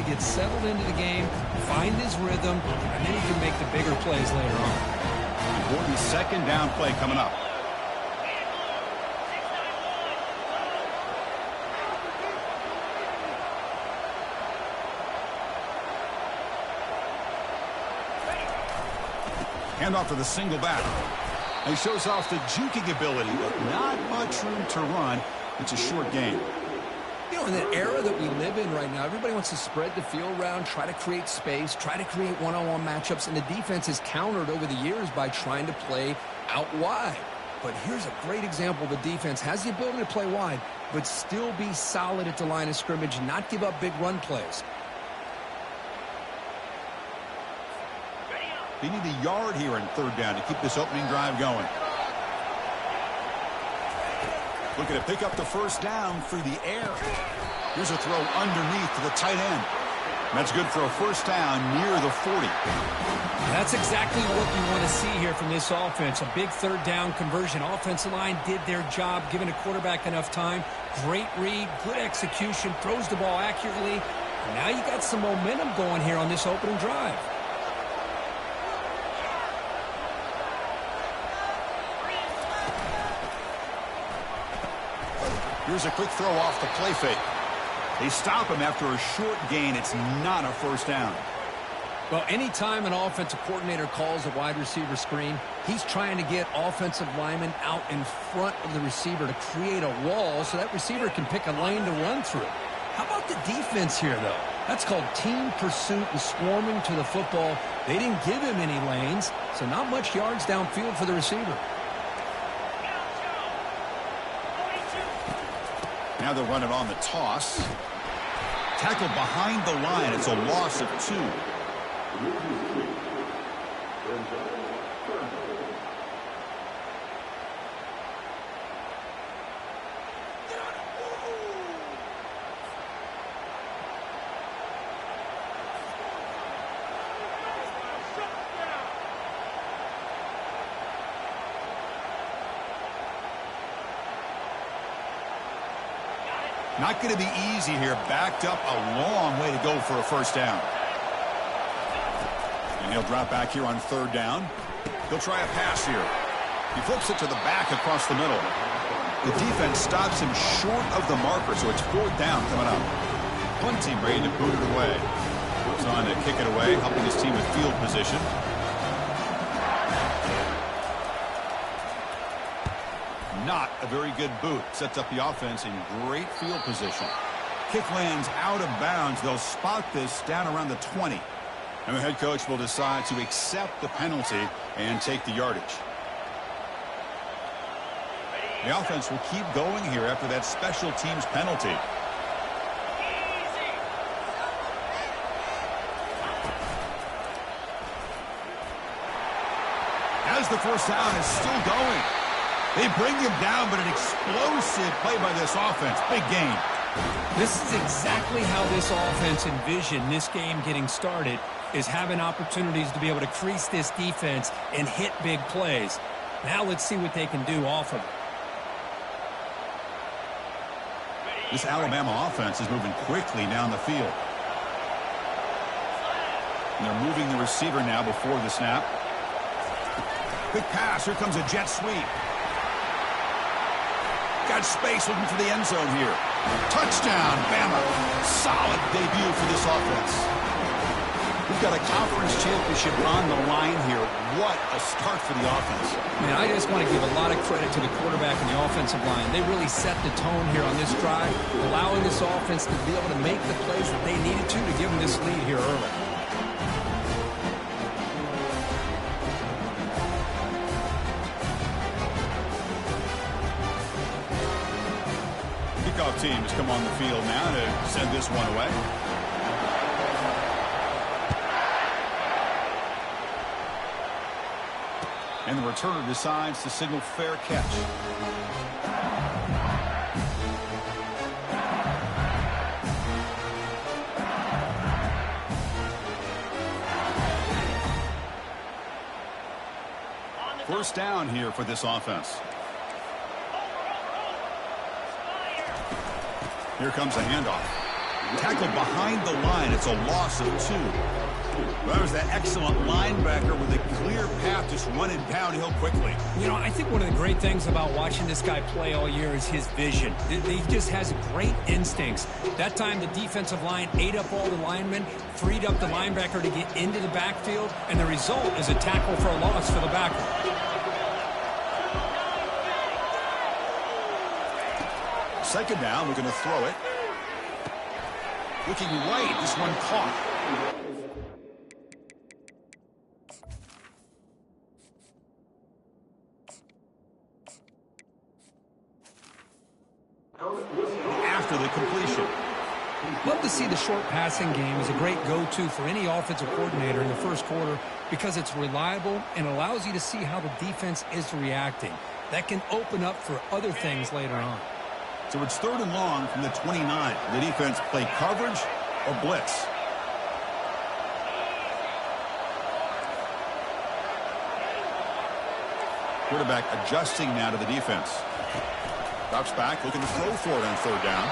get settled into the game, find his rhythm, and then he can make the bigger plays later on. Important second down play coming up. Hand off to the single back. He shows off the juking ability, but not much room to run. It's a short game. You know, in the era that we live in right now, everybody wants to spread the field around, try to create space, try to create one-on-one matchups, and the defense has countered over the years by trying to play out wide. But here's a great example. The defense has the ability to play wide, but still be solid at the line of scrimmage, not give up big run plays. They need a yard here in third down to keep this opening drive going. Looking to pick up the first down through the air. Here's a throw underneath to the tight end. That's good for a first down near the 40. That's exactly what you want to see here from this offense. A big third down conversion. Offensive line did their job, giving a quarterback enough time. Great read, good execution, throws the ball accurately. And now you got some momentum going here on this opening drive. Here's a quick throw off the play fake. They stop him after a short gain. It's not a first down. Well, anytime an offensive coordinator calls a wide receiver screen, he's trying to get offensive linemen out in front of the receiver to create a wall so that receiver can pick a lane to run through. How about the defense here, though? That's called team pursuit and swarming to the football. They didn't give him any lanes, so not much yards downfield for the receiver. Now they'll run it on the toss. Tackled behind the line. It's a loss of 2. Not going to be easy here. Backed up a long way to go for a first down. And he'll drop back here on third down. He'll try a pass here. He flips it to the back across the middle. The defense stops him short of the marker, so it's fourth down coming up. One team ready to boot it away. Goes on to kick it away, helping his team with field position. Not a very good boot. Sets up the offense in great field position. Kick lands out of bounds. They'll spot this down around the 20. And the head coach will decide to accept the penalty and take the yardage. The offense will keep going here after that special teams penalty. As the first down is still going. They bring him down, but an explosive play by this offense. Big gain. This is exactly how this offense envisioned this game getting started, is having opportunities to be able to crease this defense and hit big plays. Now let's see what they can do off of it. This Alabama offense is moving quickly down the field. And they're moving the receiver now before the snap. Quick pass. Here comes a jet sweep. Got space looking for the end zone here. Touchdown, Bama. Solid debut for this offense. We've got a conference championship on the line here. What a start for the offense. Man, I just want to give a lot of credit to the quarterback and the offensive line. They really set the tone here on this drive, allowing this offense to be able to make the plays that they needed to give them this lead here early. Kickoff team has come on the field now to send this one away. And the returner decides to signal fair catch. First down here for this offense. Here comes a handoff. Tackled behind the line. It's a loss of 2. That was that excellent linebacker with a clear path just running downhill quickly. You know, I think one of the great things about watching this guy play all year is his vision. He just has great instincts. That time the defensive line ate up all the linemen, freed up the linebacker to get into the backfield, and the result is a tackle for a loss for the backer. Second down, we're going to throw it. Looking right, this one caught. After the completion. Love to see the short passing game as a great go-to for any offensive coordinator in the first quarter because it's reliable and allows you to see how the defense is reacting. That can open up for other things later on. So it's 3rd and long from the 29. The defense play coverage or blitz. Quarterback adjusting now to the defense. Drops back, looking to throw for it on 3rd down.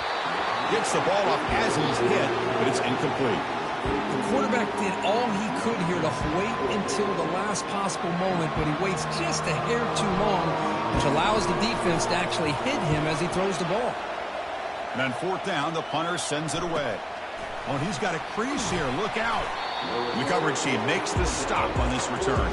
Gets the ball off as he's hit, but it's incomplete. The quarterback did all he could here to wait until the last possible moment, but he waits just a hair too long, which allows the defense to actually hit him as he throws the ball. And on 4th down, the punter sends it away. Oh, he's got a crease here. Look out. And the coverage team makes the stop on this return.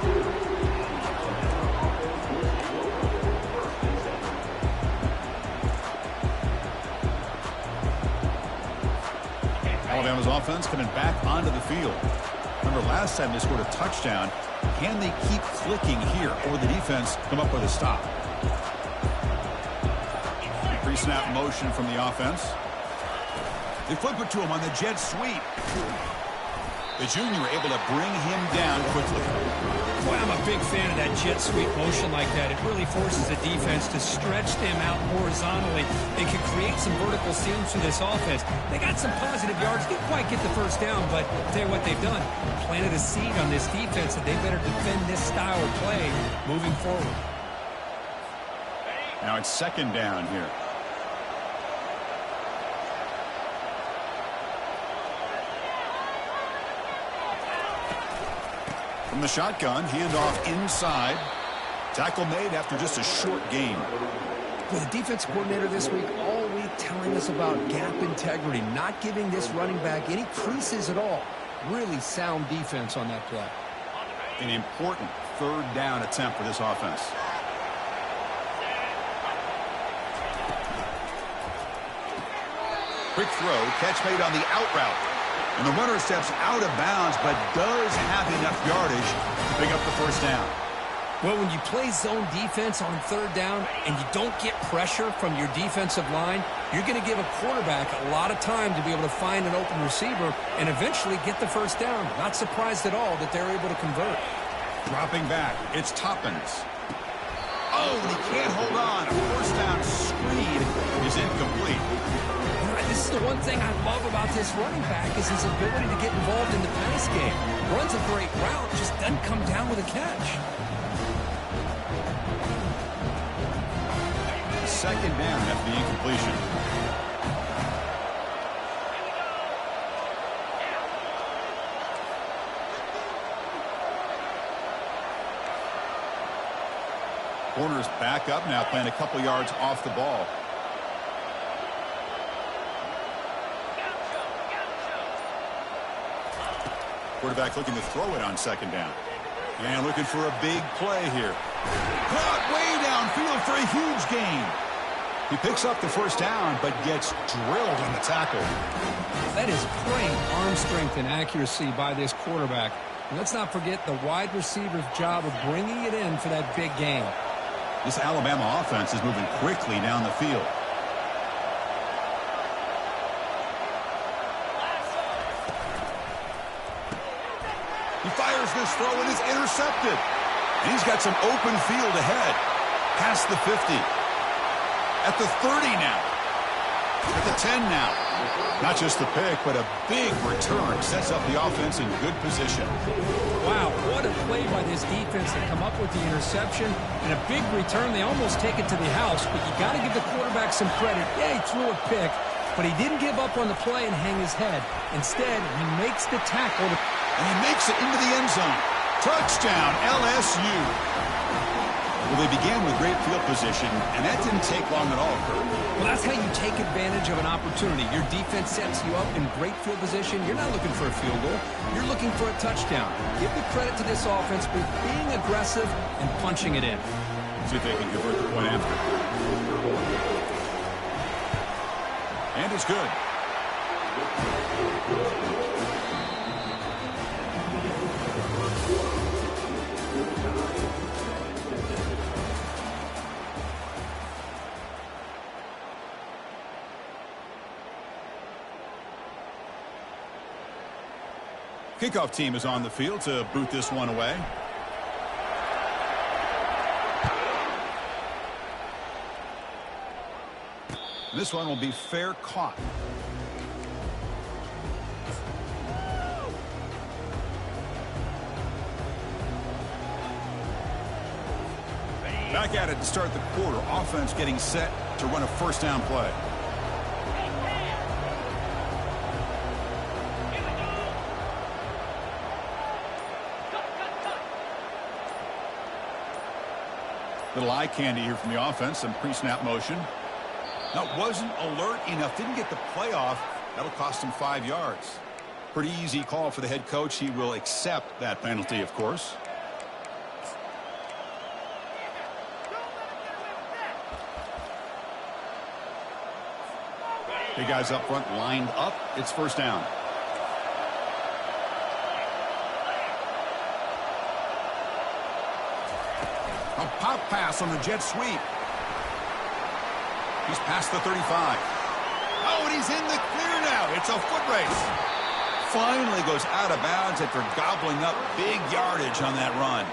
Alabama's offense coming back onto the field. Remember, last time they scored a touchdown. Can they keep clicking here, or the defense come up with a stop? Pre-snap motion from the offense. They flip it to him on the jet sweep. The junior able to bring him down quickly. Boy, I'm a big fan of that jet sweep motion like that. It really forces the defense to stretch them out horizontally. They can create some vertical seams for this offense. They got some positive yards. Didn't quite get the first down, but I'll tell you what they've done. Planted a seed on this defense that they better defend this style of play moving forward. Now it's 2nd down here. From the shotgun, handoff inside. Tackle made after just a short gain. Well, the defense coordinator this week all week telling us about gap integrity, not giving this running back any creases at all. Really sound defense on that play. An important 3rd down attempt for this offense. Quick throw, catch made on the out route. And the runner steps out of bounds, but does have enough yardage to pick up the 1st down. Well, when you play zone defense on 3rd down and you don't get pressure from your defensive line, you're going to give a quarterback a lot of time to be able to find an open receiver and eventually get the 1st down. Not surprised at all that they're able to convert. Dropping back, it's Toppins. Oh, and he can't hold on. A 1st down screen is incomplete. This is the one thing I love about this running back is his ability to get involved in the pass game. Runs a great route, just doesn't come down with a catch. 2nd down after the incompletion. Corners back up now, playing a couple yards off the ball. Quarterback looking to throw it on 2nd down. And looking for a big play here. Caught way downfield for a huge gain. He picks up the 1st down, but gets drilled on the tackle. That is great arm strength and accuracy by this quarterback. And let's not forget the wide receiver's job of bringing it in for that big gain. This Alabama offense is moving quickly down the field. He fires this throw and is intercepted. And he's got some open field ahead. Past the 50. At the 30 now. At the 10 now. Not just the pick, but a big return sets up the offense in good position. Wow, what a play by this defense to come up with the interception and a big return. They almost take it to the house, but you got to give the quarterback some credit. Yeah, he threw a pick, But he didn't give up on the play and hang his head. Instead, he makes the tackle. And he makes it into the end zone. Touchdown, LSU. Well, they began with great field position, and that didn't take long at all, Kurt. Well, that's how you take advantage of an opportunity. Your defense sets you up in great field position. You're not looking for a field goal. You're looking for a touchdown. Give the credit to this offense for being aggressive and punching it in. See if they can convert the point after. And it's good. Kickoff team is on the field to boot this one away. This one will be fair caught. Back at it to start the quarter. Offense getting set to run a first down play. Little eye candy here from the offense. Some pre-snap motion. That wasn't alert enough. Didn't get the play off. That'll cost him 5 yards. Pretty easy call for the head coach. He will accept that penalty, of course. Big guys up front lined up. It's first down. A pop pass on the jet sweep. He's past the 35. Oh, and he's in the clear now. It's a foot race. Finally goes out of bounds after gobbling up big yardage on that run.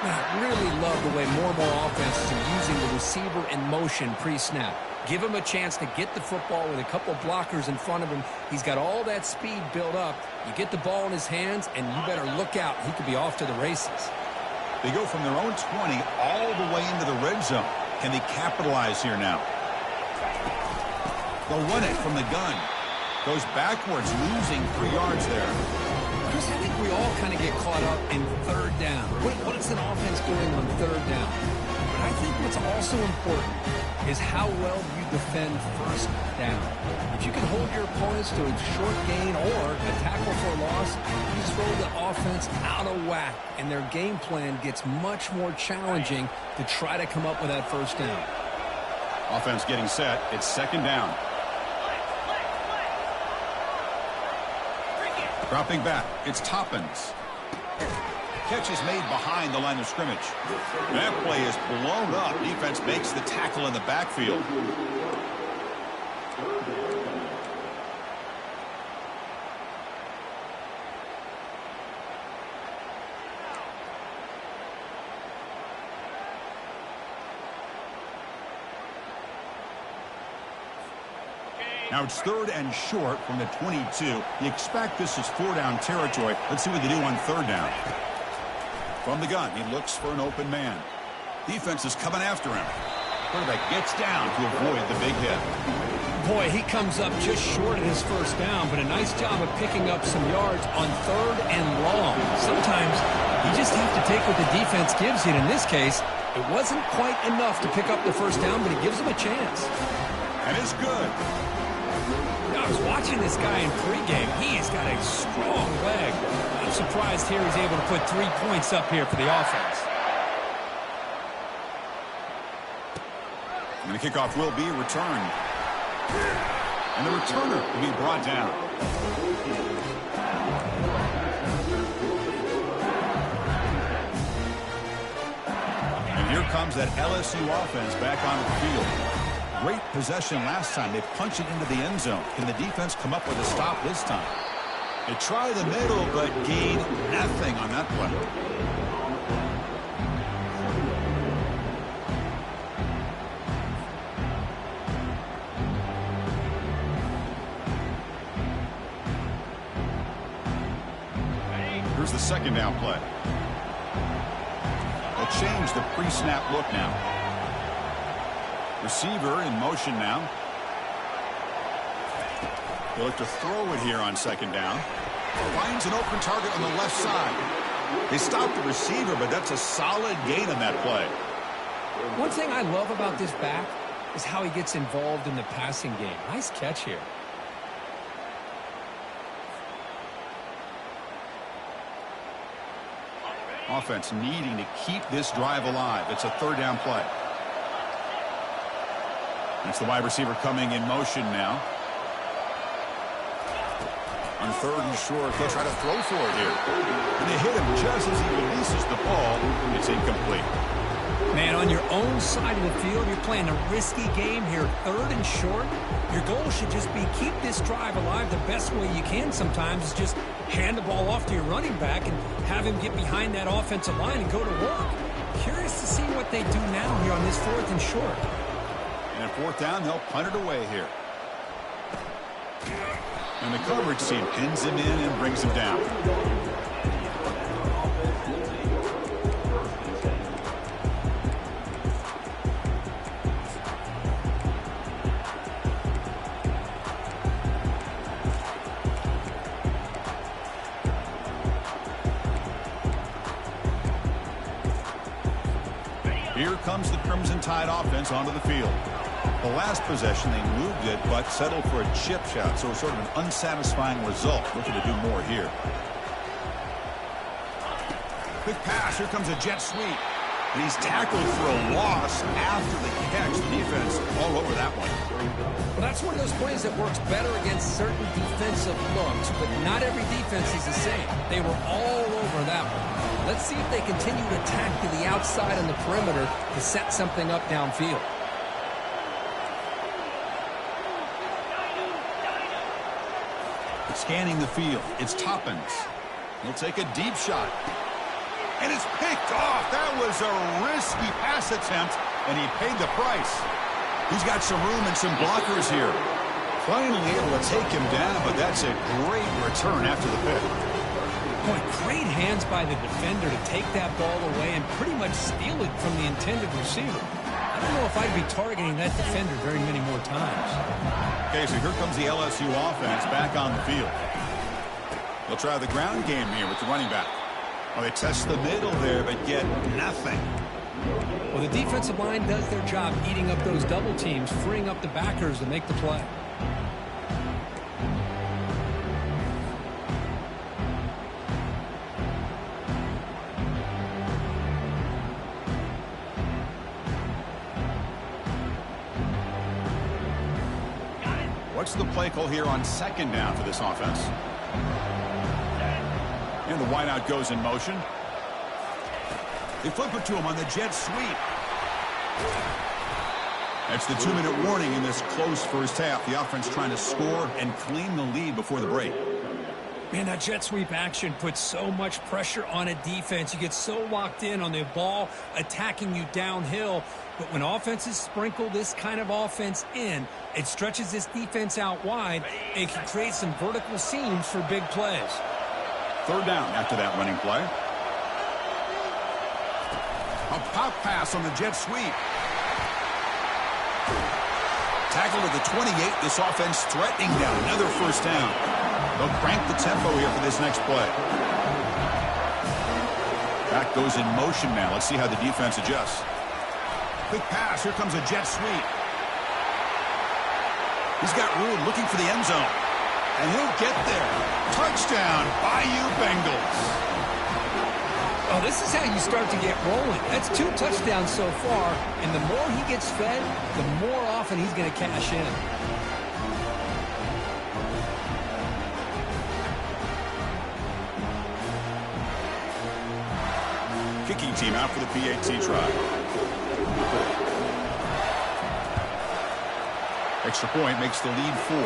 I really love the way more and more offenses are using the receiver in motion pre-snap. Give him a chance to get the football with a couple blockers in front of him. He's got all that speed built up. You get the ball in his hands, and you better look out. He could be off to the races. They go from their own 20 all the way into the red zone. Can they capitalize here now? They'll run it from the gun. Goes backwards, losing 3 yards there. Chris, I think we all kind of get caught up in third down. What is an offense doing on third down? But I think what's also important is how well you defend first down. If you can hold your opponents to a short gain or a tackle for a loss, you throw the offense out of whack, and their game plan gets much more challenging to try to come up with that first down. Offense getting set. It's second down. Dropping back. It's Toppins. Catch is made behind the line of scrimmage. That play is blown up. Defense makes the tackle in the backfield. Now it's third and short from the 22. You expect this is 4-down territory. Let's see what they do on third down. From the gun, he looks for an open man. Defense is coming after him. Quarterback gets down to avoid the big hit. Boy, he comes up just short of his first down, but a nice job of picking up some yards on third and long. Sometimes you just have to take what the defense gives you. In this case, it wasn't quite enough to pick up the first down, but it gives him a chance. And it's good. I was watching this guy in pregame. He has got a strong leg. I'm surprised here he's able to put 3 points up here for the offense. And the kickoff will be returned. And the returner will be brought down. And here comes that LSU offense back onto the field. Great possession last time. They punch it into the end zone. Can the defense come up with a stop this time? They try the middle, but gain nothing on that play. Here's the second down play. They'll change the pre-snap look now. Receiver in motion now. He'll look to throw it here on second down. Finds an open target on the left side. They stopped the receiver, but that's a solid gain on that play. One thing I love about this back is how he gets involved in the passing game. Nice catch here. Offense needing to keep this drive alive. It's a third down play. It's the wide receiver coming in motion now. On third and short, they'll try to throw for it here. And they hit him just as he releases the ball. It's incomplete. Man, on your own side of the field, you're playing a risky game here. Third and short. Your goal should just be keep this drive alive the best way you can sometimes is just hand the ball off to your running back and have him get behind that offensive line and go to work. Curious to see what they do now here on this fourth and short. And at fourth down, they'll punt it away here. And the coverage team pins him in and brings him down. Here comes the Crimson Tide offense onto the field. The last possession, they moved it, but settled for a chip shot, so sort of an unsatisfying result. Looking to do more here. Quick pass. Here comes a jet sweep. And he's tackled for a loss after the catch. The defense all over that one. Well, that's one of those plays that works better against certain defensive looks, but not every defense is the same. They were all over that one. Let's see if they continue to attack to the outside on the perimeter to set something up downfield. Scanning the field. It's Toppins. He'll take a deep shot. And it's picked off. That was a risky pass attempt, and he paid the price. He's got some room and some blockers here. Finally able to take him down, but that's a great return after the pick. Boy, great hands by the defender to take that ball away and pretty much steal it from the intended receiver. I don't know if I'd be targeting that defender very many more times. Okay, so here comes the LSU offense back on the field. They'll try the ground game here with the running back. Well, they test the middle there, but get nothing. Well, the defensive line does their job eating up those double teams, freeing up the backers to make the play. What's the play call here on second down for this offense? And the wideout goes in motion. They flip it to him on the jet sweep. That's the 2-minute warning in this close first half. The offense trying to score and claim the lead before the break. Man, that jet sweep action puts so much pressure on a defense. You get so locked in on the ball attacking you downhill. But when offenses sprinkle this kind of offense in, it stretches this defense out wide and can create some vertical seams for big plays. Third down after that running play. A pop pass on the jet sweep. Tackled at the 28. This offense threatening down. Another first down. They'll crank the tempo here for this next play. Back goes in motion now. Let's see how the defense adjusts. Quick pass. Here comes a jet sweep. He's got room looking for the end zone. And he'll get there. Touchdown, Bayou Bengals. Oh, this is how you start to get rolling. That's 2 touchdowns so far, and the more he gets fed, the more often he's going to cash in. Kicking team out for the PAT try. Extra point makes the lead 4.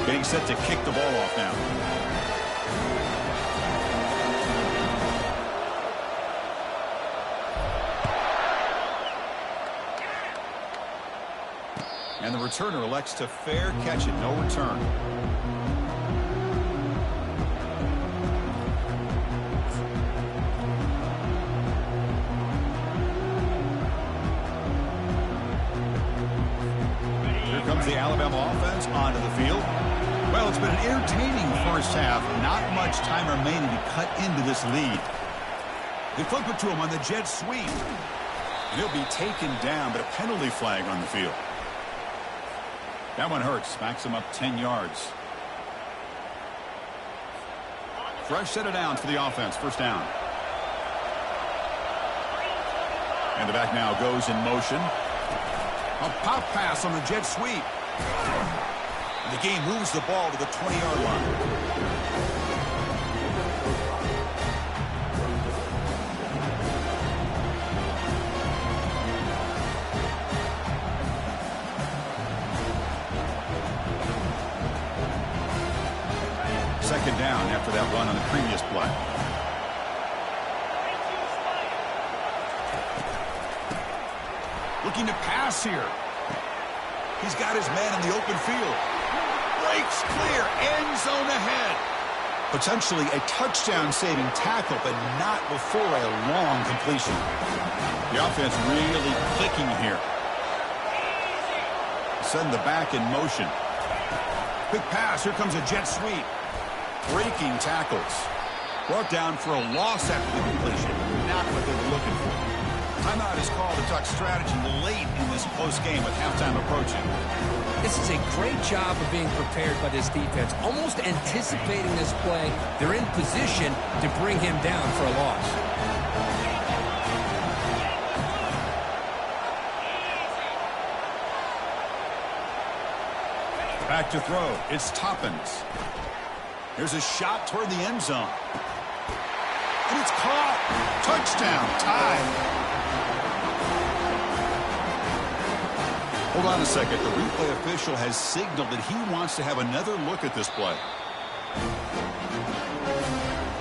Getting set to kick the ball off now. And the returner elects to fair catch it, no return. Here comes the Alabama offense onto the field. Well, it's been an entertaining first half. Not much time remaining to cut into this lead. They flip it to him on the jet sweep. And he'll be taken down, but a penalty flag on the field. That one hurts. Smacks him up 10 yards. Fresh set of downs for the offense. First down. And the back now goes in motion. A pop pass on the jet sweep. The game moves the ball to the 20-yard line. Second down after that run on the previous play. Looking to pass here. He's got his man in the open field. Breaks clear. End zone ahead. Potentially a touchdown-saving tackle, but not before a long completion. The offense really clicking here. Send the back in motion. Quick pass. Here comes a jet sweep. Breaking tackles. Brought down for a loss after the completion. Not what they were looking for. Timeout is called to talk strategy late in this close game with halftime approaching. This is a great job of being prepared by this defense. Almost anticipating this play. They're in position to bring him down for a loss. Back to throw. It's Toppins. Here's a shot toward the end zone. And it's caught. Touchdown. Tie. Hold on a second. The replay official has signaled that he wants to have another look at this play.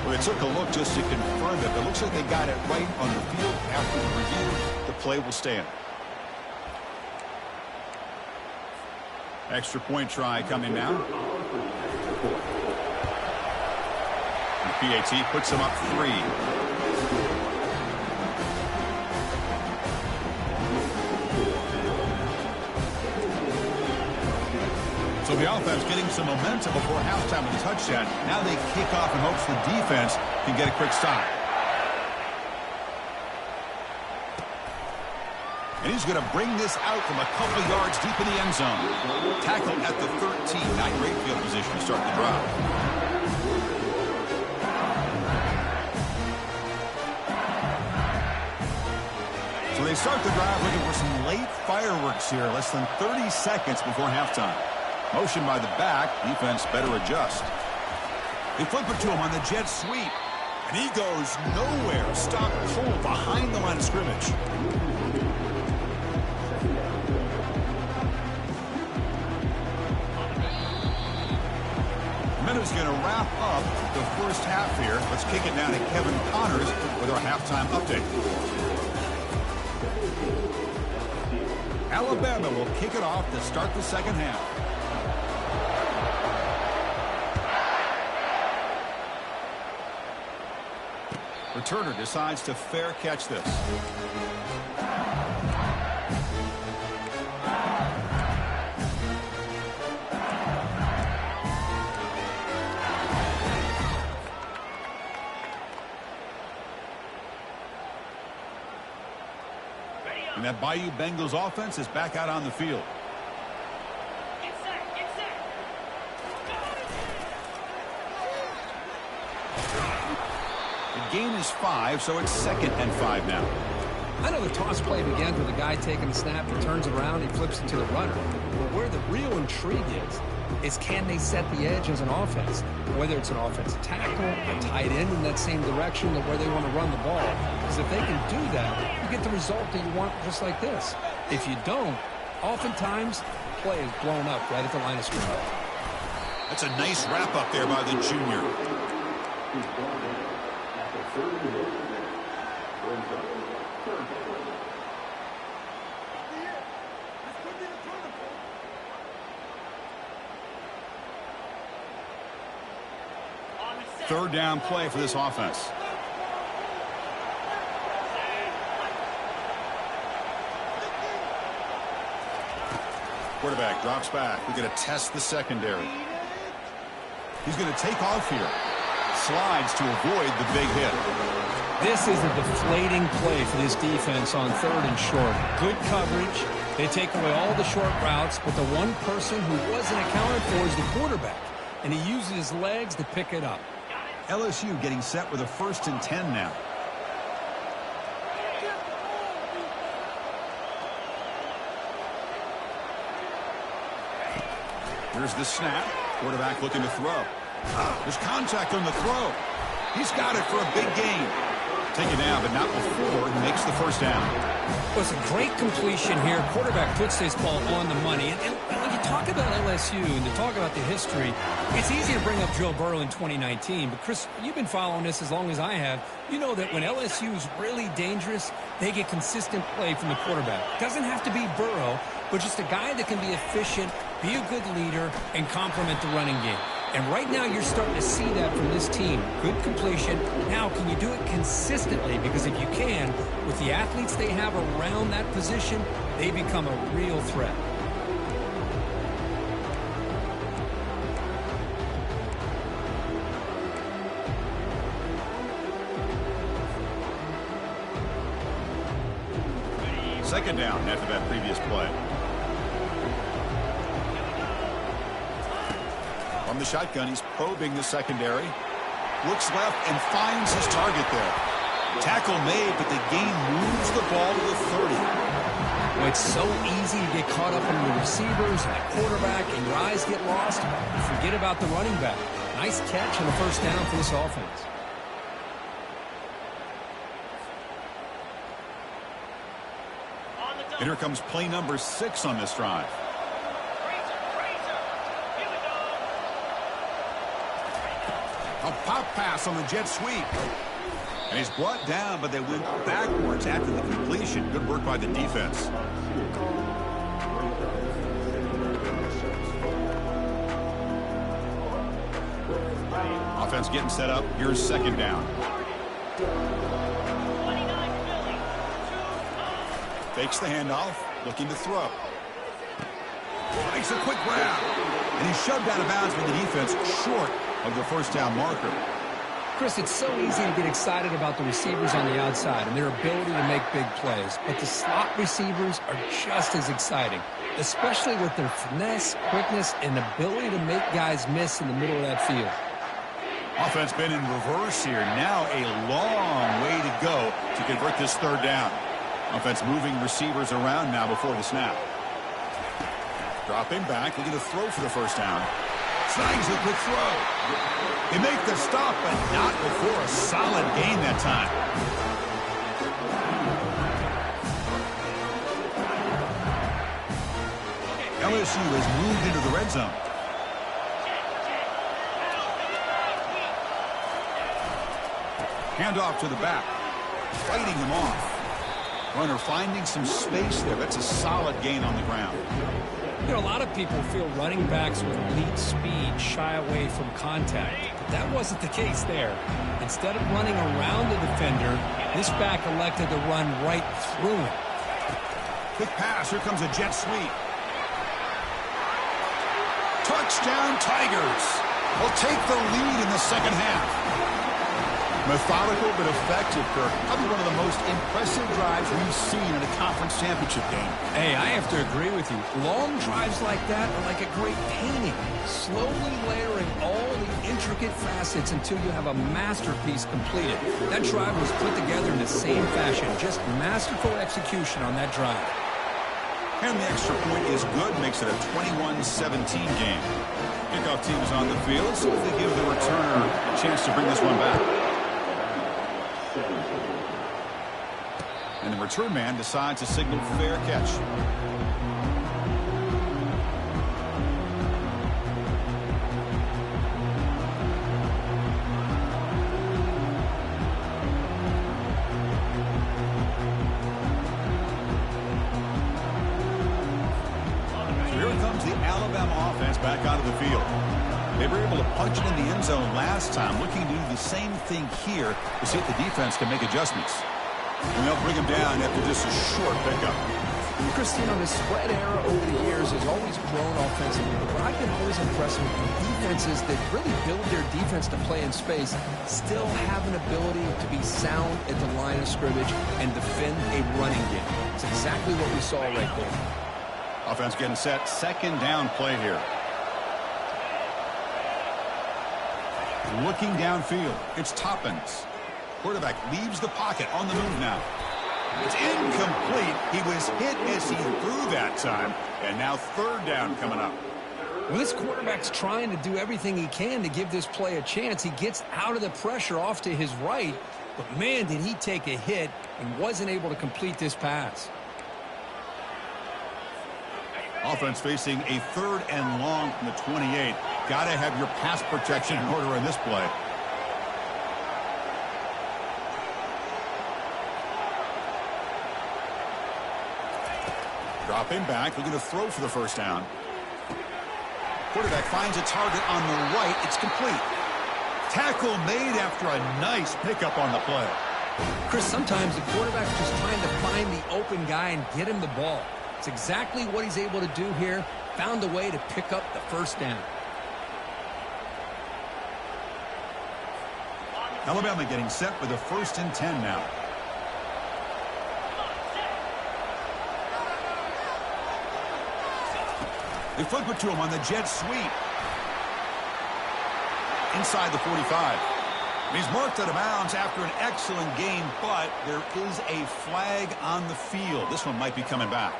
Well, they took a look just to confirm it, but it looks like they got it right on the field after the review. The play will stand. Extra point try coming now. PAT puts him up 3. So the offense getting some momentum before halftime with a touchdown. Now they kick off in hopes the defense can get a quick stop. And he's going to bring this out from a couple yards deep in the end zone. Tackled at the 13. Not great field position to start the drive. So they start the drive looking for some late fireworks here. Less than 30 seconds before halftime. Motion by the back. Defense better adjust. They flip it to him on the jet sweep. And he goes nowhere. Stop cold behind the line of scrimmage. Minute's going to wrap up the first half here. Let's kick it down to Kevin Connors with our halftime update. Alabama will kick it off to start the second half. Returner decides to fair catch this. And that Bayou Bengals offense is back out on the field. The gain is 5, so it's 2nd and 5 now. I know the toss play begins with a guy taking the snap, he turns it around, he flips it to the runner. But where the real intrigue is can they set the edge as an offense? Whether it's an offensive tackle, a tight end in that same direction that where they want to run the ball. Because if they can do that, you get the result that you want just like this. If you don't, oftentimes, play is blown up right at the line of scrimmage. That's a nice wrap up there by the junior. Third down play for this offense. Quarterback drops back. We're going to test the secondary. He's going to take off here. Slides to avoid the big hit. This is a deflating play for this defense on third and short. Good coverage. They take away all the short routes, but the one person who wasn't accounted for is the quarterback, and he uses his legs to pick it up. LSU getting set with a 1st and 10 now. Here's the snap. Quarterback looking to throw. There's contact on the throw. He's got it for a big gain. Taken down, but not before he makes the first down. Well, it's a great completion here. Quarterback puts this ball on the money. And when you talk about LSU and to talk about the history, it's easy to bring up Joe Burrow in 2019. But, Chris, you've been following this as long as I have. You know that when LSU is really dangerous, they get consistent play from the quarterback. Doesn't have to be Burrow, but just a guy that can be efficient, be a good leader, and complement the running game. And right now you're starting to see that from this team. Good completion. Now, can you do it consistently? Because if you can, with the athletes they have around that position, they become a real threat. Second down after that previous play. From the shotgun, he's probing the secondary. Looks left and finds his target there. Tackle made, but the gain moves the ball to the 30. Well, it's so easy to get caught up in the receivers and the quarterback, and your eyes get lost. You forget about the running back. Nice catch and a first down for this offense. And here comes play number 6 on this drive. A pop pass on the jet sweep. And he's brought down, but they went backwards after the completion. Good work by the defense. Offense getting set up. Here's second down. Fakes the handoff, looking to throw. Makes a quick grab. And he's shoved out of bounds with the defense short of the first down marker. Chris, it's so easy to get excited about the receivers on the outside and their ability to make big plays. But the slot receivers are just as exciting, especially with their finesse, quickness, and ability to make guys miss in the middle of that field. Offense been in reverse here. Now a long way to go to convert this third down. Offense moving receivers around now before the snap. Dropping back, looking to throw for the first down. Snags a quick throw. They make the stop, but not before a solid gain that time. LSU has moved into the red zone. Handoff to the back. Fighting him off. Runner finding some space there. That's a solid gain on the ground. You know, a lot of people feel running backs with elite speed shy away from contact. But that wasn't the case there. Instead of running around the defender, this back elected to run right through him. Quick pass. Here comes a jet sweep. Touchdown, Tigers. Will take the lead in the second half. Methodical but effective, Kirk. Probably one of the most impressive drives we've seen in a conference championship game. Hey, I have to agree with you. Long drives like that are like a great painting. Slowly layering all the intricate facets until you have a masterpiece completed. That drive was put together in the same fashion. Just masterful execution on that drive. And the extra point is good. Makes it a 21-17 game. Kickoff team is on the field, so if they give the returner a chance to bring this one back. And the return man decides to signal fair catch. So here comes the Alabama offense back onto the field. They They were able to punch it in the end zone last time, looking to do the same thing here to see if the defense can make adjustments. And they'll bring him down after just a short pickup. Christine, on the spread era over the years has always grown offensively, but I've been always impressed with defenses that really build their defense to play in space, still have an ability to be sound at the line of scrimmage and defend a running game. It's exactly what we saw right there. Offense getting set, second down play here. Looking downfield, it's Toppins. Quarterback leaves the pocket on the move now. It's incomplete. He was hit as he threw that time. And now third down coming up. Well, this quarterback's trying to do everything he can to give this play a chance. He gets out of the pressure off to his right. But, man, did he take a hit and wasn't able to complete this pass. Offense facing a third and long from the 28. Got to have your pass protection in order in this play. Dropping back, looking to throw for the first down. Quarterback finds a target on the right. It's complete. Tackle made after a nice pickup on the play. Chris, sometimes the quarterback's just trying to find the open guy and get him the ball. It's exactly what he's able to do here. Found a way to pick up the first down. Alabama getting set for the 1st and 10 now. They flip it to him on the jet sweep. Inside the 45. He's marked out of bounds after an excellent game, but there is a flag on the field. This one might be coming back.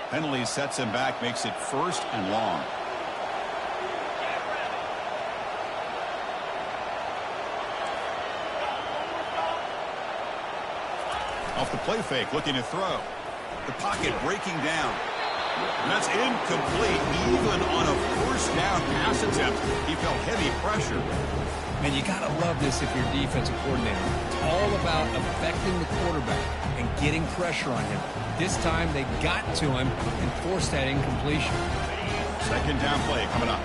Penalty sets him back, makes it 1st and long. Off the play fake, looking to throw. The pocket breaking down. And that's incomplete, even on a 1st down pass attempt. He felt heavy pressure. Man, you got to love this if you're a defensive coordinator. It's all about affecting the quarterback and getting pressure on him. This time they got to him and forced that incompletion. Second down play coming up.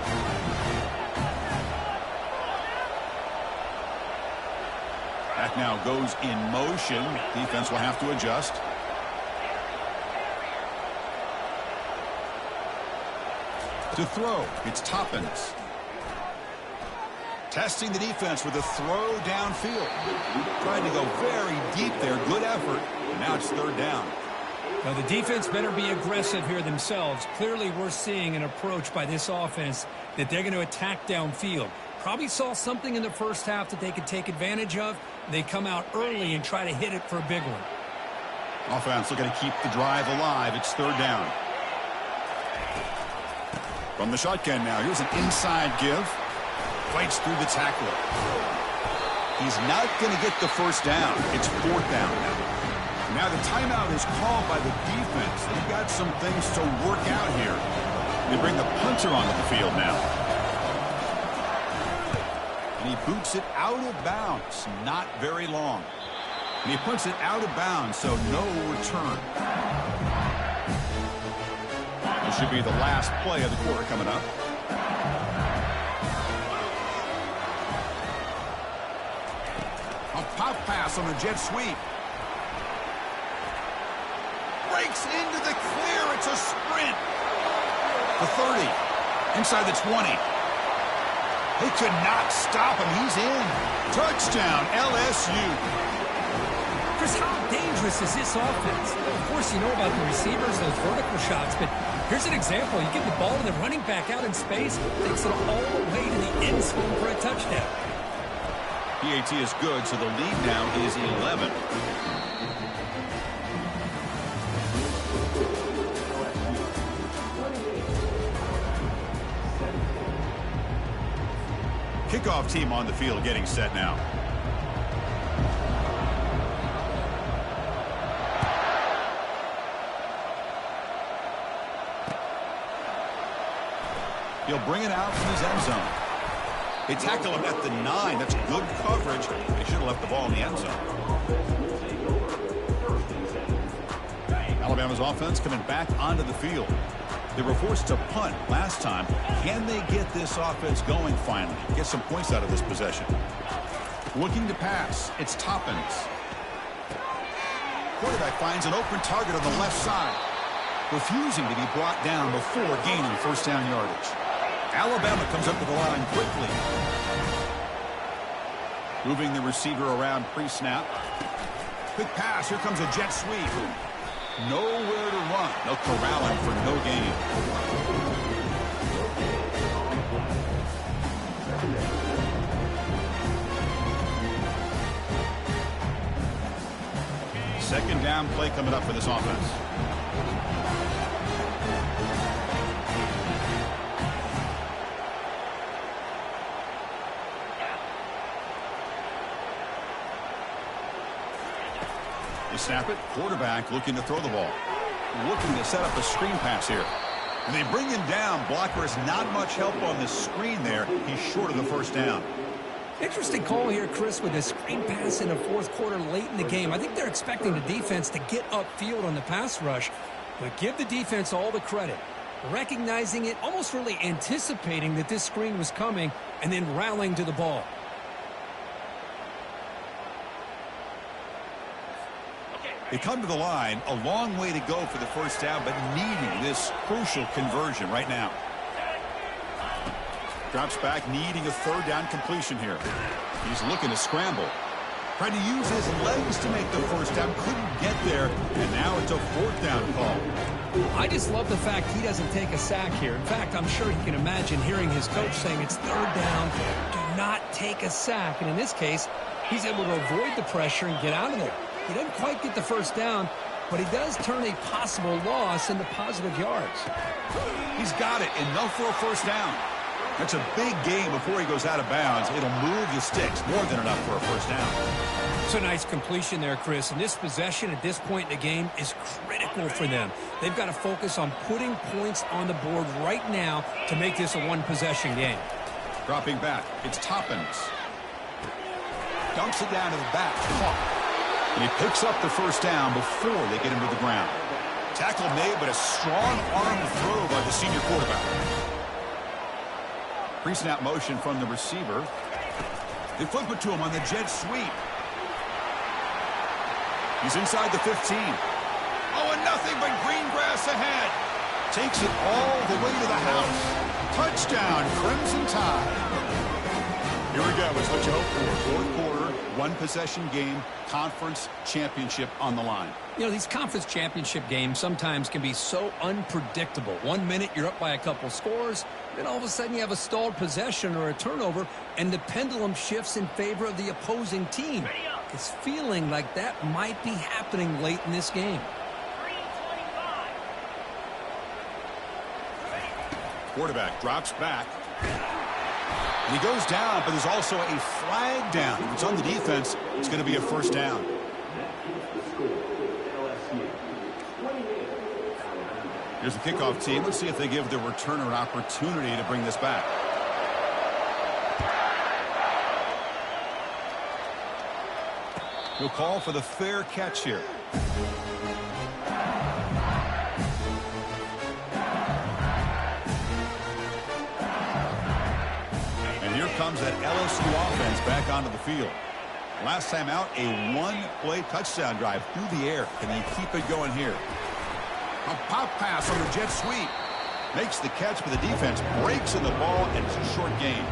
That now goes in motion. Defense will have to adjust. To throw, it's Toppins. Testing the defense with a throw downfield. Trying to go very deep there. Good effort. And now it's 3rd down. Now the defense better be aggressive here themselves. Clearly we're seeing an approach by this offense that they're going to attack downfield. Probably saw something in the first half that they could take advantage of. They come out early and try to hit it for a big one. Offense looking to keep the drive alive. It's 3rd down. From the shotgun now. Here's an inside give. Fights through the tackler. He's not going to get the first down. It's 4th down now. Now the timeout is called by the defense. They've got some things to work out here. They bring the punter onto the field now. And he boots it out of bounds. Not very long. And he puts it out of bounds, so no return. This should be the last play of the quarter coming up. A pop pass on a jet sweep. Breaks into the clear. It's a sprint. The 30. Inside the 20. They could not stop him. He's in. Touchdown, LSU. Chris, how dangerous is this offense? Of course, you know about the receivers, those vertical shots, but here's an example. You give the ball to the running back out in space, takes it all the way to the end zone for a touchdown. PAT is good, so the lead now is 11. Kickoff team on the field getting set now. He'll bring it out from his end zone. They tackle him at the 9. That's good coverage. They should have left the ball in the end zone. Alabama's offense coming back onto the field. They were forced to punt last time. Can they get this offense going finally? Get some points out of this possession. Looking to pass. It's Toppins. Quarterback finds an open target on the left side. Refusing to be brought down before gaining first down yardage. Alabama comes up to the line quickly. Moving the receiver around pre-snap. Quick pass. Here comes a jet sweep. Nowhere to run. They'll corral him for no gain. Second down play coming up for this offense. They snap it. Quarterback looking to throw the ball. Looking to set up a screen pass here. And they bring him down. Blocker has not much help on the screen there. He's short of the first down. Interesting call here, Chris, with a screen pass in the fourth quarter late in the game. I think they're expecting the defense to get upfield on the pass rush, but give the defense all the credit. Recognizing it, almost really anticipating that this screen was coming, and then rallying to the ball. They come to the line, a long way to go for the first down, but needing this crucial conversion right now. Drops back, needing a third down completion here. He's looking to scramble. Trying to use his legs to make the first down. Couldn't get there, and now it's a fourth down call. I just love the fact he doesn't take a sack here. In fact, I'm sure he can imagine hearing his coach saying it's third down, do not take a sack. And in this case, he's able to avoid the pressure and get out of there. He doesn't quite get the first down, but he does turn a possible loss into positive yards. He's got it. Enough for a first down. That's a big gain before he goes out of bounds. It'll move the sticks. More than enough for a first down. It's a nice completion there, Chris. And this possession at this point in the game is critical for them. They've got to focus on putting points on the board right now to make this a one-possession game. Dropping back. It's Toppins. Dumps it down to the back. Caught. And he picks up the first down before they get him to the ground. Tackle made, but a strong arm throw by the senior quarterback. Pre-snap motion from the receiver. They flip it to him on the jet sweep. He's inside the 15. Oh, and nothing but green grass ahead. Takes it all the way to the house. Touchdown, Crimson Tide. Here we go. It's what you hope for. Fourth quarter, one-possession game, conference championship on the line. You know, these conference championship games sometimes can be so unpredictable. 1 minute you're up by a couple scores, then all of a sudden you have a stalled possession or a turnover, and the pendulum shifts in favor of the opposing team. It's feeling like that might be happening late in this game. Quarterback drops back. And he goes down, but there's also a flag down. If it's on the defense, it's going to be a first down. Here's the kickoff team. Let's see if they give the returner an opportunity to bring this back. He'll call for the fair catch here. And here comes that LSU offense back onto the field. Last time out, a one-play touchdown drive through the air. Can they keep it going here? A pop pass on the jet sweep. Makes the catch, but the defense breaks in the ball, and it's a short gain.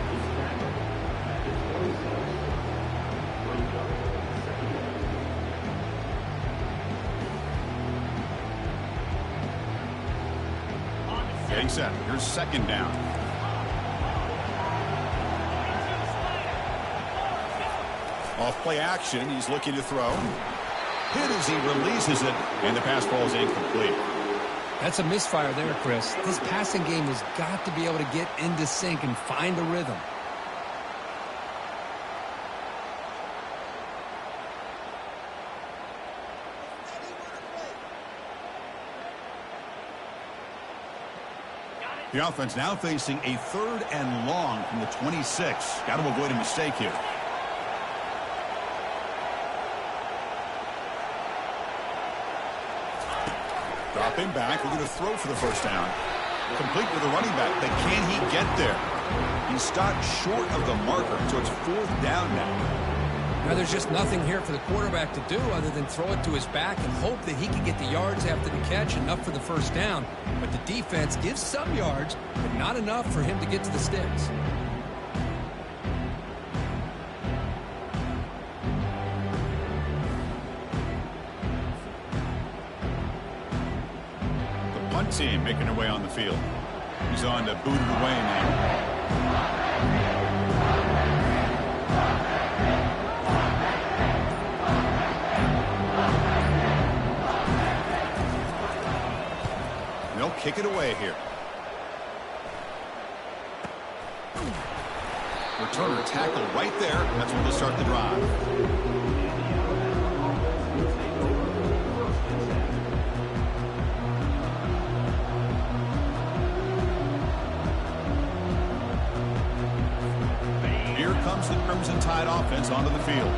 Getting set. Here's second down. Off play action. He's looking to throw. Hit as he releases it, and the pass ball is incomplete. That's a misfire there, Chris. This passing game has got to be able to get into sync and find a rhythm. The offense now facing a third and long from the 26. Got to avoid a mistake here. Dropping back, we're going to throw for the first down. Complete with the running back, but can he get there? He stopped short of the marker, so it's 4th down now. Now there's just nothing here for the quarterback to do other than throw it to his back and hope that he can get the yards after the catch, enough for the first down. But the defense gives some yards, but not enough for him to get to the sticks. Punt team making their way on the field. He's on to boot it away now. They'll kick it away here. Returner tackle right there. That's when they'll start the drive. Comes the Crimson Tide offense onto the field.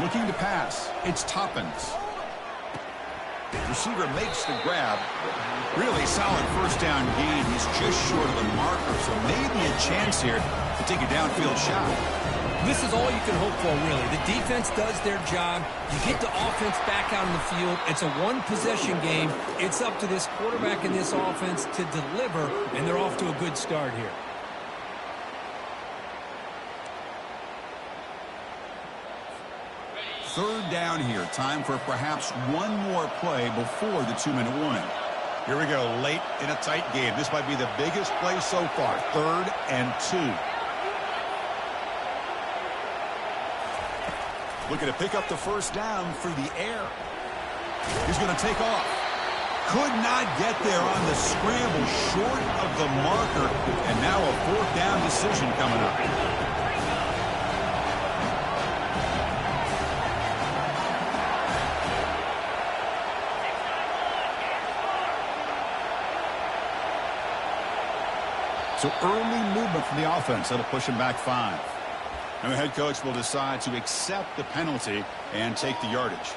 Looking to pass. It's Toppins. Receiver makes the grab. Really solid first down gain. He's just short of the marker, so maybe a chance here to take a downfield shot. This is all you can hope for, really. The defense does their job. You get the offense back out on the field. It's a one-possession game. It's up to this quarterback and this offense to deliver, and they're off to a good start here. Third down here. Time for perhaps one more play before the 2-minute warning. Here we go, late in a tight game. This might be the biggest play so far. 3rd and 2. Looking to pick up the first down through the air. He's going to take off. Could not get there on the scramble, short of the marker. And now a 4th down decision coming up. So early movement from the offense. That'll push him back 5. And the head coach will decide to accept the penalty and take the yardage.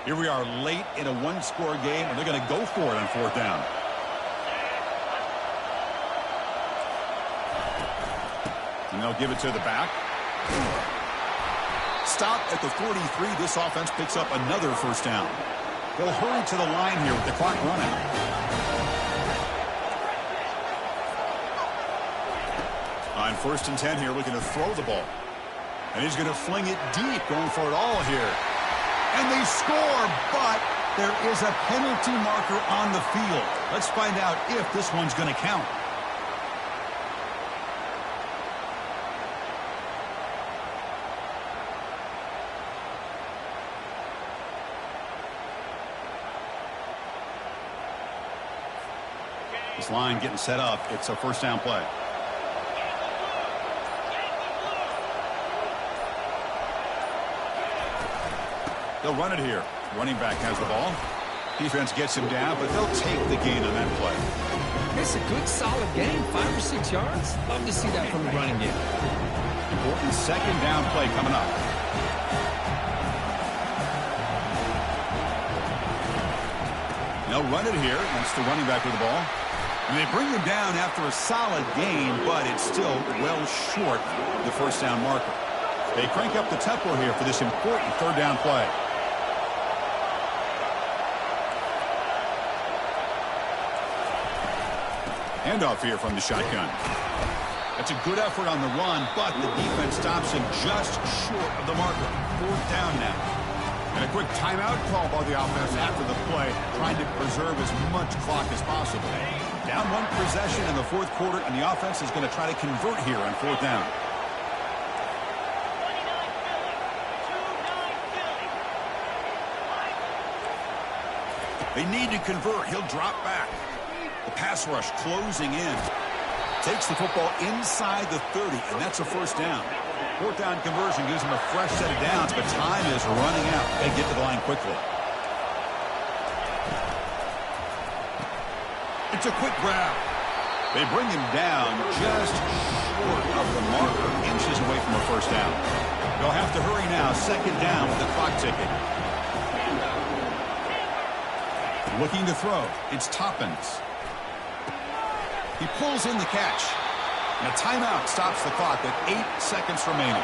Here we are late in a one-score game, and they're going to go for it on 4th down. And they'll give it to the back. Stop at the 43. This offense picks up another first down. They'll hurry to the line here with the clock running. On 1st and 10 here, looking to throw the ball. And he's going to fling it deep, going for it all here. And they score, but there is a penalty marker on the field. Let's find out if this one's going to count. This line getting set up. It's a first down play. They'll run it here. Running back has the ball. Defense gets him down, but they'll take the gain on that play. It's a good, solid game. 5 or 6 yards. Love to see that from the running game. Important 2nd down play coming up. They'll run it here. That's the running back with the ball. And they bring him down after a solid gain, but it's still well short of the first down marker. They crank up the tempo here for this important 3rd down play. Handoff here from the shotgun. That's a good effort on the run, but the defense stops him just short of the marker. 4th down now. And a quick timeout call by the offense after the play, trying to preserve as much clock as possible. Down 1 possession in the 4th quarter, and the offense is going to try to convert here on 4th down. They need to convert. He'll drop back. The pass rush closing in. Takes the football inside the 30, and that's a first down. Fourth down conversion gives them a fresh set of downs, but time is running out. They get to the line quickly. It's a quick grab. They bring him down just short of the marker, inches away from a first down. They'll have to hurry now, second down with the clock ticking. Looking to throw. It's Toppins. He pulls in the catch. And a timeout stops the clock with 8 seconds remaining.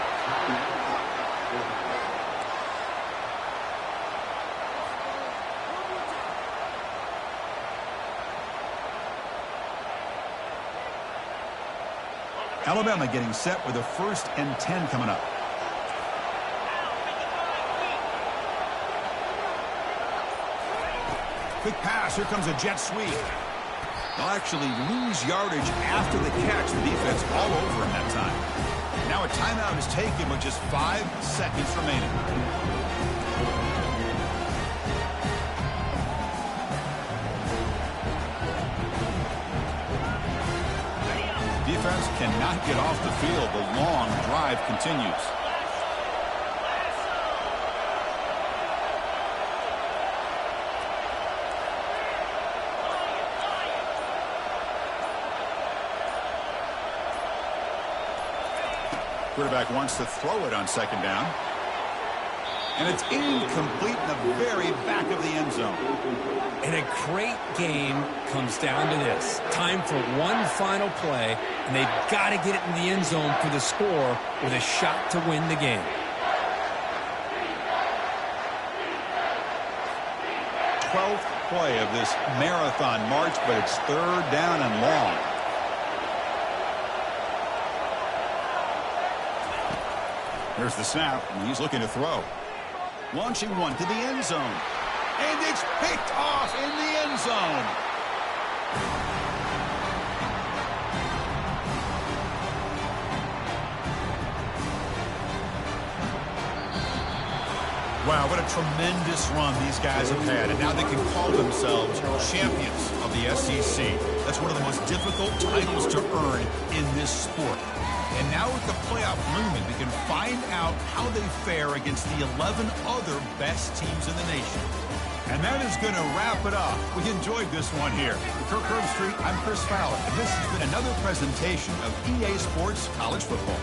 Alabama getting set with a 1st and 10 coming up. Quick pass. Here comes a jet sweep. They'll actually lose yardage after the catch. The defense all over him that time. Now a timeout is taken with just 5 seconds remaining. Defense cannot get off the field. The long drive continues. Quarterback wants to throw it on second down. And it's incomplete in the very back of the end zone. And a great game comes down to this. Time for one final play, and they've got to get it in the end zone for the score with a shot to win the game. Twelfth play of this marathon march, but it's third down and long. Here's the snap, and he's looking to throw. Launching one to the end zone. And it's picked off in the end zone. Wow, what a tremendous run these guys have had. And now they can call themselves champions of the SEC. That's one of the most difficult titles to earn in this sport. And now with the playoff looming, we can find out how they fare against the 11 other best teams in the nation. And that is going to wrap it up. We enjoyed this one here. For Kirk Herbstreit, I'm Chris Fowler, and this has been another presentation of EA Sports College Football.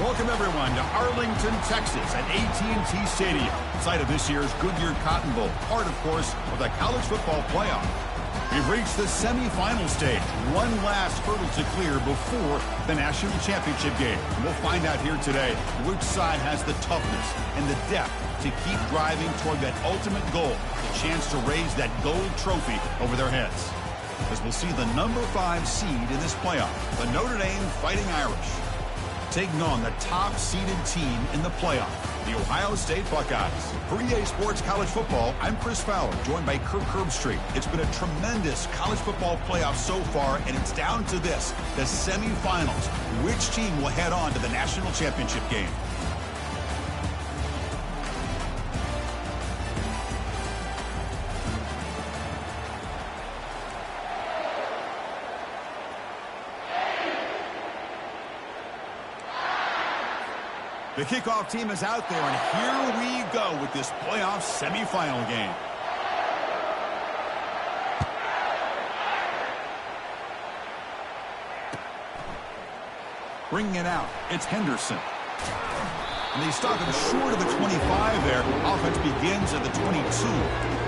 Welcome, everyone, to Arlington, Texas at AT&T Stadium, site of this year's Goodyear Cotton Bowl, part, of course, of the college football playoff. We've reached the semifinal stage, one last hurdle to clear before the national championship game. And we'll find out here today which side has the toughness and the depth to keep driving toward that ultimate goal, the chance to raise that gold trophy over their heads. As we'll see the number 5 seed in this playoff, the Notre Dame Fighting Irish, taking on the top-seeded team in the playoff, the Ohio State Buckeyes. For EA Sports College Football, I'm Chris Fowler, joined by Kirk Herbstreit. It's been a tremendous college football playoff so far, and it's down to this, the semifinals. Which team will head on to the national championship game? The kickoff team is out there, and here we go with this playoff semifinal game. Bringing it out, it's Henderson. And they stop him short of the 25 there. Offense begins at the 22.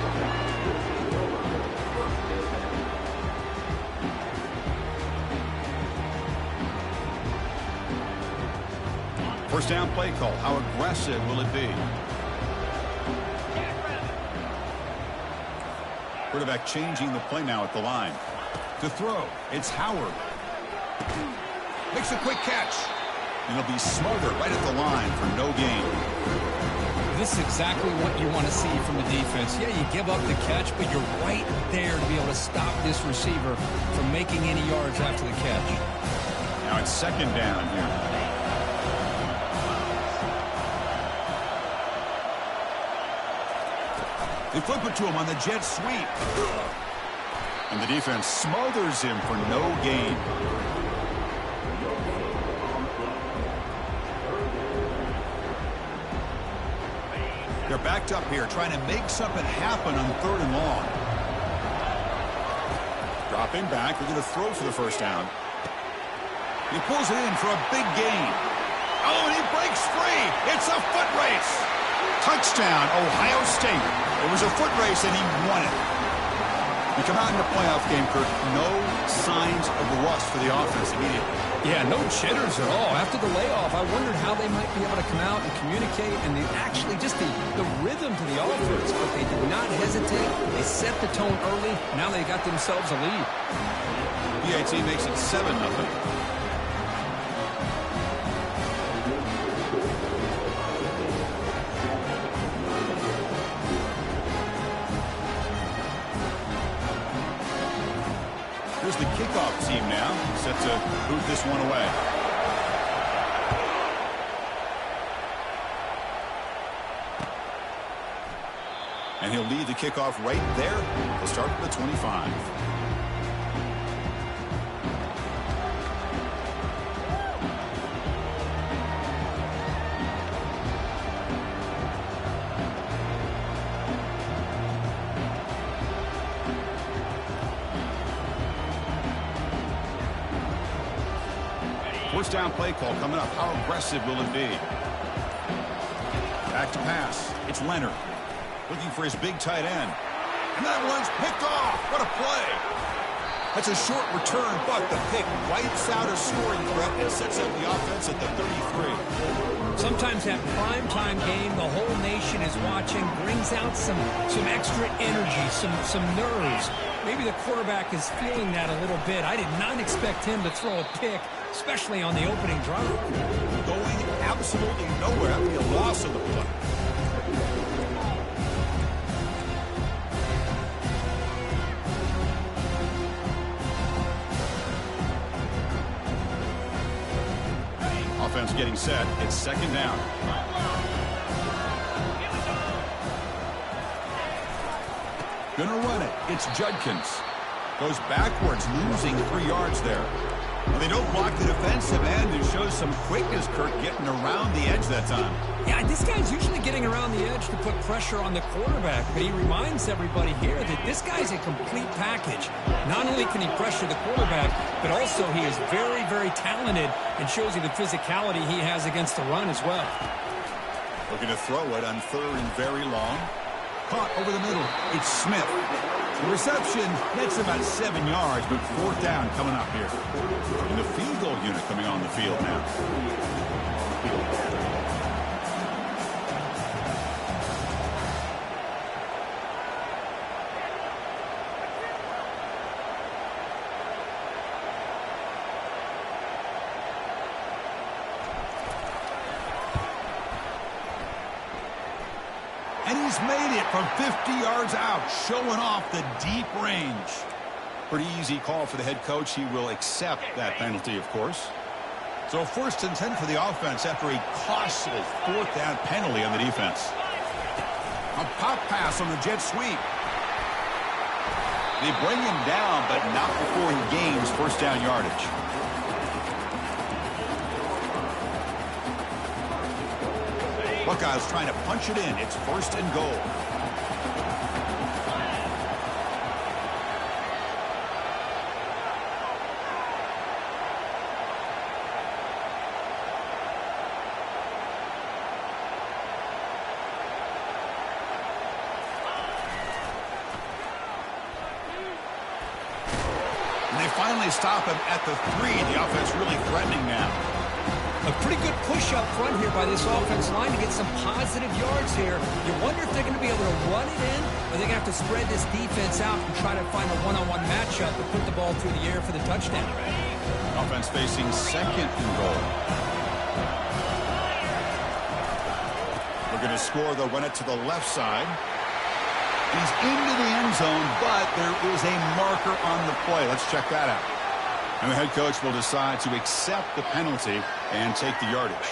First down play call. How aggressive will it be? Quarterback changing the play now at the line. To throw, it's Howard. Makes a quick catch. And he'll be smothered right at the line for no gain. This is exactly what you want to see from the defense. Yeah, you give up the catch, but you're right there to be able to stop this receiver from making any yards after the catch. Now it's second down here. They flip it to him on the jet sweep. And the defense smothers him for no gain. They're backed up here, trying to make something happen on 3rd and long. Dropping back, they're going to throw for the first down. He pulls it in for a big gain. Oh, and he breaks free. It's a foot race. Touchdown, Ohio State. It was a foot race, and he won it. We come out in the playoff game, Kirk, no signs of rust for the offense immediately. Yeah, no jitters at all. After the layoff, I wondered how they might be able to come out and communicate, and actually just the rhythm to the offense. But they did not hesitate. They set the tone early. Now they got themselves a lead. BAT makes it 7-0. Here's the kickoff team now, set to boot this one away. And he'll lead the kickoff right there. He'll start at the 25. First down play call coming up. How aggressive will it be? Back to pass. It's Leonard looking for his big tight end. And that one's picked off. What a play. That's a short return, but the pick wipes out a scoring threat and sets up the offense at the 33. Sometimes that primetime game, the whole nation is watching, brings out some extra energy, some nerves. Maybe the quarterback is feeling that a little bit. I did not expect him to throw a pick, especially on the opening drive. Going absolutely nowhere. That would be a loss of the play. Offense getting set. It's second down. Gonna run it. It's Judkins. Goes backwards, losing 3 yards there. Well, they don't block the defensive end and shows some quickness, Kirk, getting around the edge that time. Yeah, this guy's usually getting around the edge to put pressure on the quarterback, but he reminds everybody here that this guy's a complete package. Not only can he pressure the quarterback, but also he is very, very talented and shows you the physicality he has against the run as well. Looking to throw it on 3rd and very long. Caught over the middle. It's Smith. The reception nets about 7 yards, but 4th down coming up here. And the field goal unit coming on the field now. And he's made it from 50 yards out, showing off the deep range. Pretty easy call for the head coach. He will accept that penalty, of course. So 1st and 10 for the offense after a costly 4th down penalty on the defense. A pop pass on the jet sweep. They bring him down, but not before he gains 1st down yardage. Buckeyes trying to punch it in. It's 1st and goal. And they finally stop him at the 3. The offense really threatening now. A pretty good push up front here by this offense line to get some positive yards here. You wonder if they're going to be able to run it in, or they're going to have to spread this defense out and try to find a one-on-one matchup and put the ball through the air for the touchdown. Offense facing 2nd and goal. They're going to score. They'll run it to the left side. He's into the end zone, but there is a marker on the play. Let's check that out. And the head coach will decide to accept the penalty and take the yardage.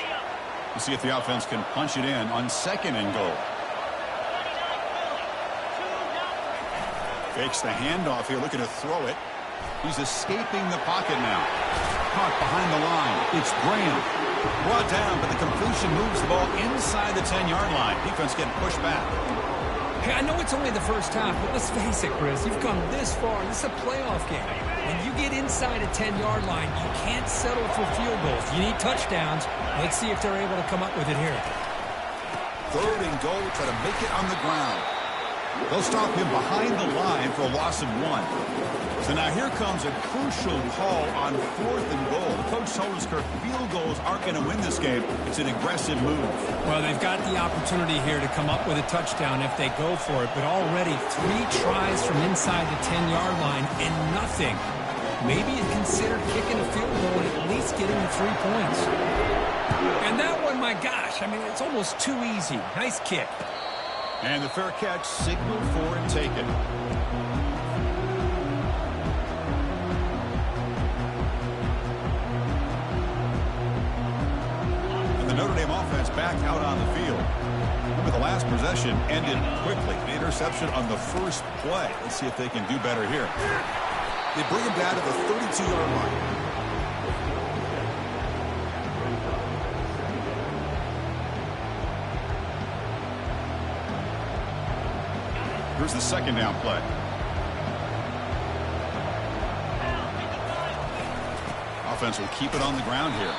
We'll see if the offense can punch it in on 2nd and goal. Fakes the handoff here, looking to throw it. He's escaping the pocket now. Caught behind the line. It's Graham. Brought down, but the completion moves the ball inside the 10-yard line. Defense getting pushed back. Hey, I know it's only the first half, but let's face it, Chris. You've come this far. This is a playoff game. When you get inside a 10-yard line, you can't settle for field goals. You need touchdowns. Let's see if they're able to come up with it here. 3rd and goal. Try to make it on the ground. They'll stop him behind the line for a loss of 1. So now here comes a crucial call on 4th and goal. The coach told us, Kirk, field goals aren't going to win this game. It's an aggressive move. Well, they've got the opportunity here to come up with a touchdown if they go for it, but already 3 tries from inside the 10-yard line and nothing. Maybe you consider kicking a field goal and at least getting the 3 points. And that one, my gosh, I mean, it's almost too easy. Nice kick. And the fair catch signaled for and taken. And the Notre Dame offense back out on the field. Remember, the last possession ended quickly. The interception on the first play. Let's see if they can do better here. They bring him down to the 32-yard line. Here's the 2nd down play. Offense will keep it on the ground here.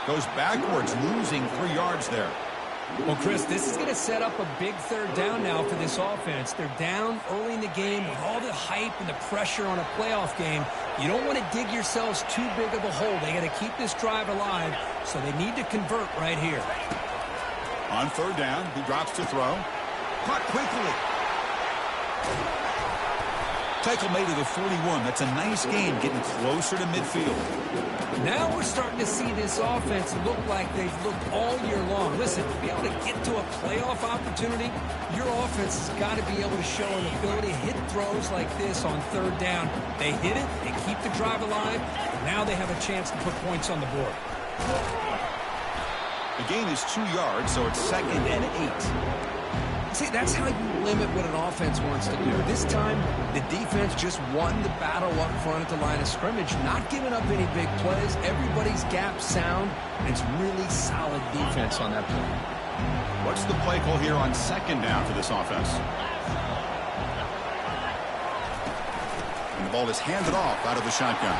Goes backwards, losing 3 yards there. Well, Chris, this is going to set up a big 3rd down now for this offense. They're down early in the game with all the hype and the pressure on a playoff game. You don't want to dig yourselves too big of a hole. They got to keep this drive alive, so they need to convert right here. On 3rd down, he drops to throw. Caught quickly. Tackle made to the 41. That's a nice gain, getting closer to midfield. Now we're starting to see this offense look like they've looked all year long. Listen, to be able to get to a playoff opportunity, your offense has got to be able to show an ability to hit throws like this on 3rd down. They hit it, they keep the drive alive, and now they have a chance to put points on the board. The gain is 2 yards, so it's 2nd and 8. See, that's how you limit what an offense wants to do. This time, the defense just won the battle up front at the line of scrimmage, not giving up any big plays. Everybody's gap sound, and it's really solid defense on that play. What's the play call here on 2nd down for this offense? And the ball is handed off out of the shotgun.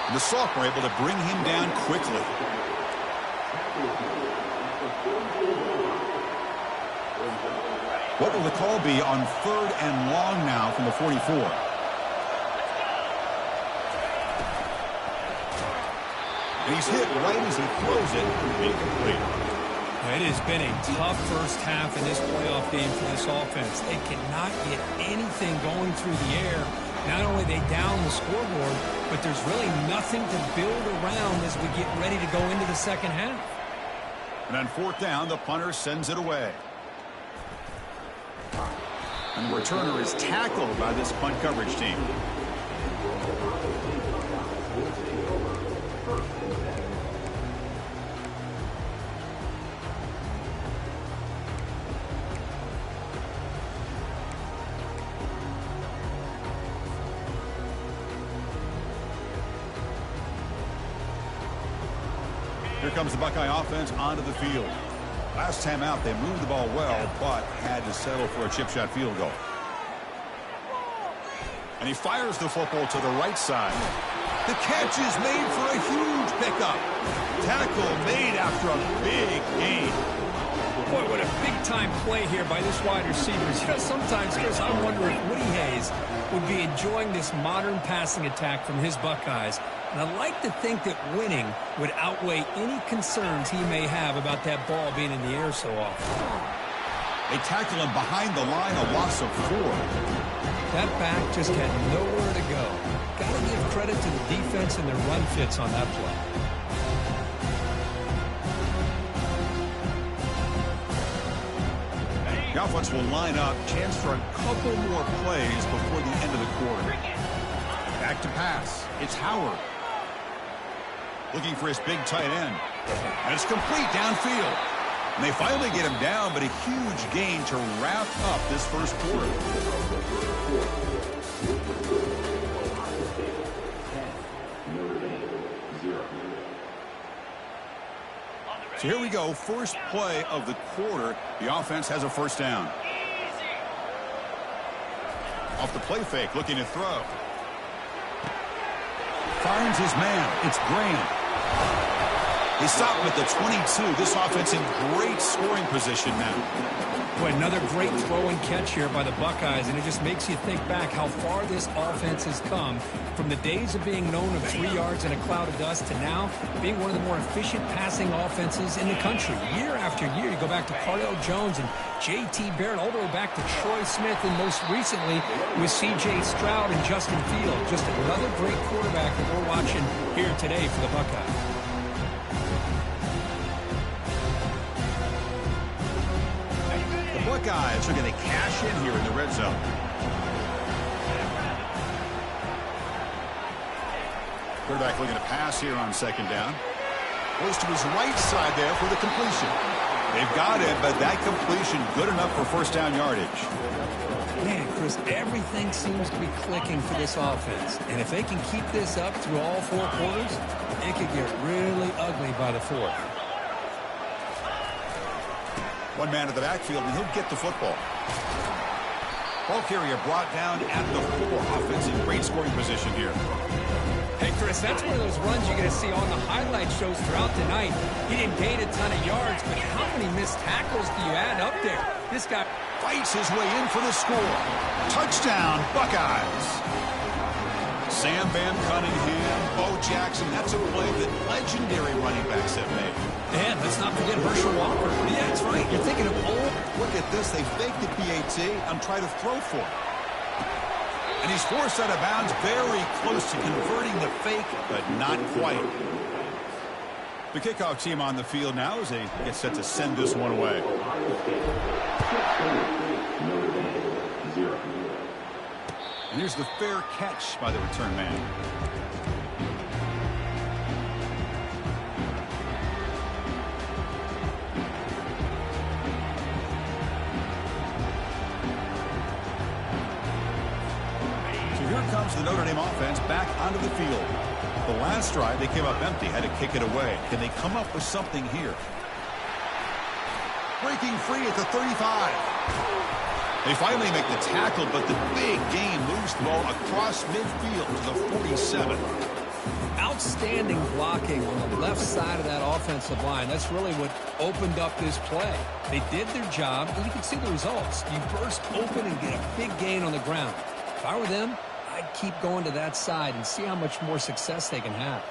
And the Sox were able to bring him down quickly. What will the call be on 3rd and long now from the 44? And he's hit right as he throws it. Incomplete. It has been a tough first half in this playoff game for this offense. They cannot get anything going through the air. Not only they down the scoreboard, but there's really nothing to build around as we get ready to go into the 2nd half. And on 4th down, the punter sends it away. And the returner is tackled by this punt coverage team. Here comes the Buckeye offense onto the field. Last time out, they moved the ball well, but had to settle for a chip shot field goal. And he fires the football to the right side. The catch is made for a huge pickup. Tackle made after a big gain. Boy, what a big-time play here by this wide receiver. You know, sometimes, Chris, I wonder if Woody Hayes would be enjoying this modern passing attack from his Buckeyes. And I'd like to think that winning would outweigh any concerns he may have about that ball being in the air so often. They tackle him behind the line, a loss of 4. That back just had nowhere to go. Got to give credit to the defense and their run fits on that play. The offense will line up. Chance for a couple more plays before the end of the quarter. Back to pass. It's Howard. Looking for his big tight end. And it's complete downfield. And they finally get him down, but a huge gain to wrap up this first quarter. So here we go, first play of the quarter. The offense has a first down. Off the play fake, looking to throw. Finds his man. It's Graham. He stopped with the 22. This offense in great scoring position now. Boy, another great throw and catch here by the Buckeyes, and it just makes you think back how far this offense has come from the days of being known of 3 yards in a cloud of dust to now being one of the more efficient passing offenses in the country. Year after year, you go back to Cardell Jones and J.T. Barrett, all the way back to Troy Smith, and most recently with C.J. Stroud and Justin Fields. Just another great quarterback that we're watching here today for the Buckeyes. Buckeyes are going to cash in here in the red zone. Quarterback looking to pass here on second down. Goes to his right side there for the completion. They've got it, but that completion good enough for first down yardage. Man, Chris, everything seems to be clicking for this offense. And if they can keep this up through all 4 quarters, it could get really ugly by the 4th. One man at the backfield, and he'll get the football. Ball carrier brought down at the 4. Offense in great scoring position here. Hey, Chris, that's one of those runs you're going to see on the highlight shows throughout the night. He didn't gain a ton of yards, but how many missed tackles do you add up there? This guy fights his way in for the score. Touchdown, Buckeyes. Sam Van Cunningham, Bo Jackson. That's a play that legendary running backs have made. And let's not forget Herschel Walker. Yeah, that's right. You're thinking of old. Look at this. They fake the PAT and try to throw for it. And he's forced out of bounds, very close to converting the fake, but not quite. The kickoff team on the field now as they get set to send this one away. And here's the fair catch by the return man. Comes the Notre Dame offense back onto the field. The last drive, they came up empty, had to kick it away. Can they come up with something here? Breaking free at the 35. They finally make the tackle, but the big gain moves the ball across midfield to the 47. Outstanding blocking on the left side of that offensive line. That's really what opened up this play. They did their job, and you can see the results. You burst open and get a big gain on the ground. If I were them, I'd keep going to that side and see how much more success they can have.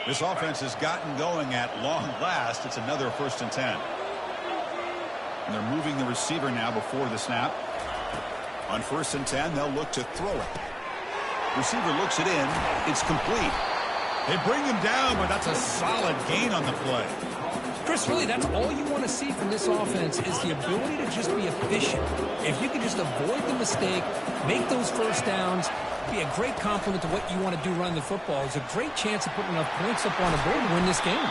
This offense has gotten going at long last. It's another 1st and 10. And they're moving the receiver now before the snap. On 1st and 10, they'll look to throw it. Receiver looks it in. It's complete. They bring him down, but that's a solid gain on the play. Chris, really, that's all you want to see from this offense is the ability to just be efficient. If you can just avoid the mistake, make those first downs, be a great compliment to what you want to do running the football. It's a great chance of putting enough points up on the board to win this game.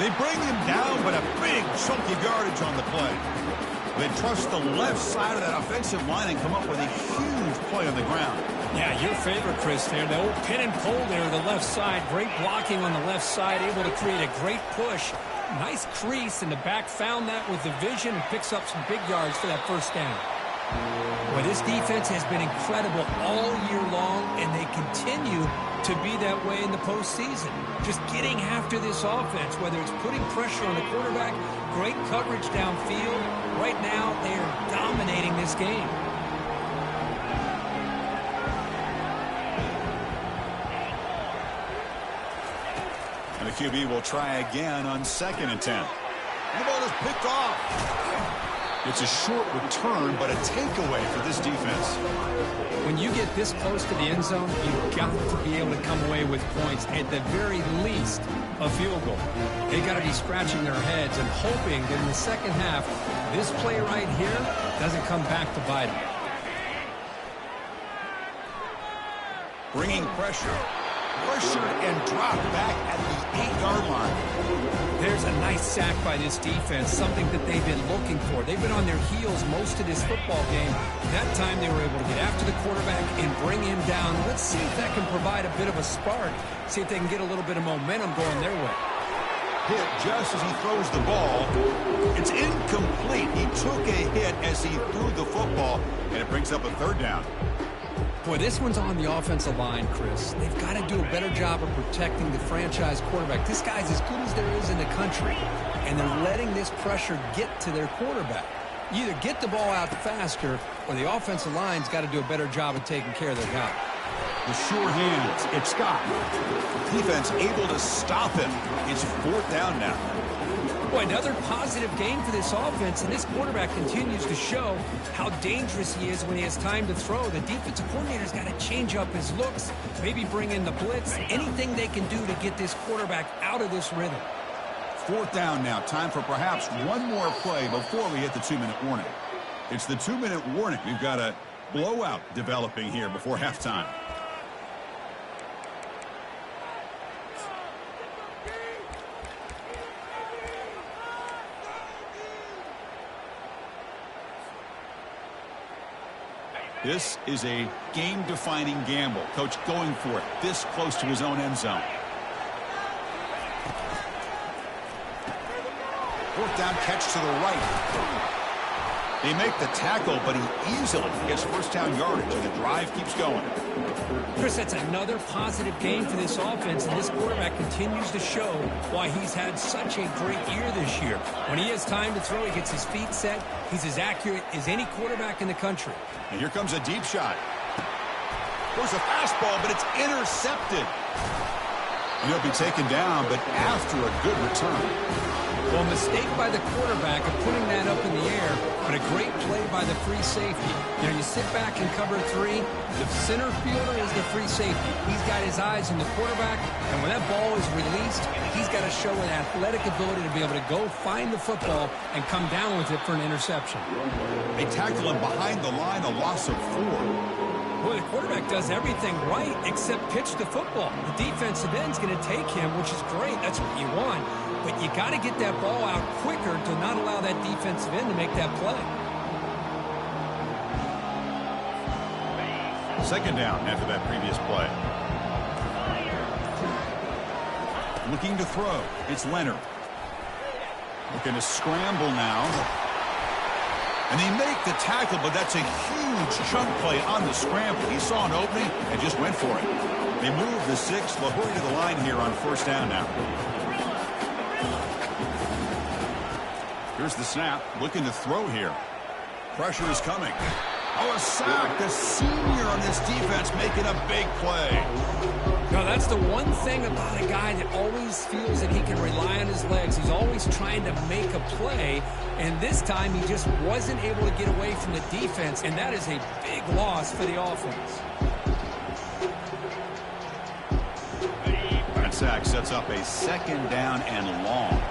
They bring him down, but a big chunk of yardage on the play. They trust the left side of that offensive line and come up with a huge play on the ground. Yeah, your favorite, Chris, there. The old pin and pull there to the left side. Great blocking on the left side, able to create a great push. Nice crease, and the back found that with the vision and picks up some big yards for that first down. Well, this defense has been incredible all year long, and they continue to be that way in the postseason. Just getting after this offense, whether it's putting pressure on the quarterback, great coverage downfield. Right now, they are dominating this game. And the QB will try again on 2nd and 10. And the ball is picked off. It's a short return, but a takeaway for this defense. When you get this close to the end zone, you've got to be able to come away with points, at the very least, a field goal. They got to be scratching their heads and hoping that in the second half, this play right here doesn't come back to bite them. Bringing pressure. Pressured and dropped back at the 8-yard line. There's a nice sack by this defense, something that they've been looking for. They've been on their heels most of this football game. That time they were able to get after the quarterback and bring him down. Let's see if that can provide a bit of a spark, see if they can get a little bit of momentum going their way. Hit just as he throws the ball. It's incomplete. He took a hit as he threw the football, and it brings up a third down. Boy, this one's on the offensive line, Chris. They've got to do a better job of protecting the franchise quarterback. This guy's as good as there is in the country, and they're letting this pressure get to their quarterback. You either get the ball out faster, or the offensive line's got to do a better job of taking care of their guy. The sure hands. It's Scott. Defense able to stop him. It's 4th down now. Boy, another positive game for this offense, and this quarterback continues to show how dangerous he is when he has time to throw. The defensive coordinator's got to change up his looks, maybe bring in the blitz, anything they can do to get this quarterback out of this rhythm. 4th down now. Time for perhaps one more play before we hit the 2-minute warning. It's the 2-minute warning. We've got a blowout developing here before halftime. This is a game-defining gamble. Coach going for it this close to his own end zone. 4th down catch to the right. They make the tackle, but he easily gets 1st down yardage, and the drive keeps going. Chris, that's another positive game for this offense, and this quarterback continues to show why he's had such a great year this year. When he has time to throw, he gets his feet set. He's as accurate as any quarterback in the country. And here comes a deep shot. There's a fastball, but it's intercepted. And he'll be taken down, but after a good return. Well, a mistake by the quarterback of putting that up in the air, but a great play by the free safety. You know, you sit back in cover 3, the center fielder is the free safety. He's got his eyes on the quarterback, and when that ball is released, he's got to show an athletic ability to be able to go find the football and come down with it for an interception. They tackle him behind the line, a loss of 4. Well, the quarterback does everything right except pitch the football. The defensive end's going to take him, which is great. That's what you want. But you got to get that ball out quicker to not allow that defensive end to make that play. 2nd down after that previous play. Looking to throw. It's Leonard. Looking to scramble now. And they make the tackle, but that's a huge chunk play on the scramble. He saw an opening and just went for it. They move the 6. They'll hurry to the line here on 1st down now. Here's the snap. Looking to throw here. Pressure is coming. Oh, a sack. The senior on this defense making a big play. Now, that's the one thing about a guy that always feels that he can rely on his legs. He's always trying to make a play, and this time he just wasn't able to get away from the defense, and that is a big loss for the offense. That sack sets up a 2nd down and long.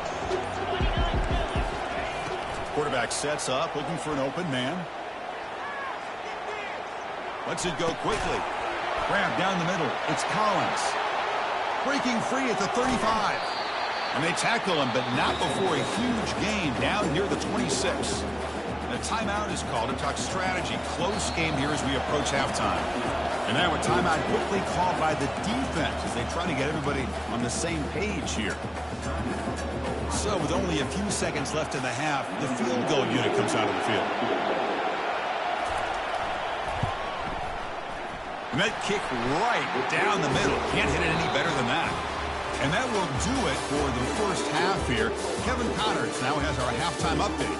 Quarterback sets up, looking for an open man. Lets it go quickly. Grab down the middle. It's Collins. Breaking free at the 35. And they tackle him, but not before a huge gain down near the 26. And a timeout is called to talk strategy. Close game here as we approach halftime. And now a timeout quickly called by the defense as they try to get everybody on the same page here. So with only a few seconds left in the half, the field goal unit comes out of the field. And that kick right down the middle. Can't hit it any better than that. And that will do it for the first half here. Kevin Connors now has our halftime update.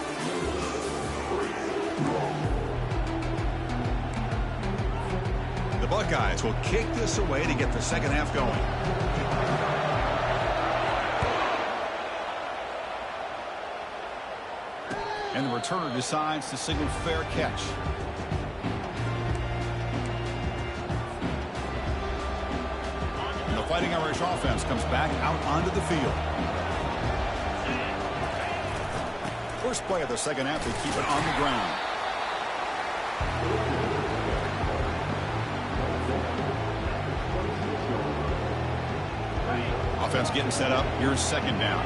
The Buckeyes will kick this away to get the second half going. And the returner decides to signal fair catch. And the Fighting Irish offense comes back out onto the field. First play of the second half, they keep it on the ground. Offense getting set up. Here's second down.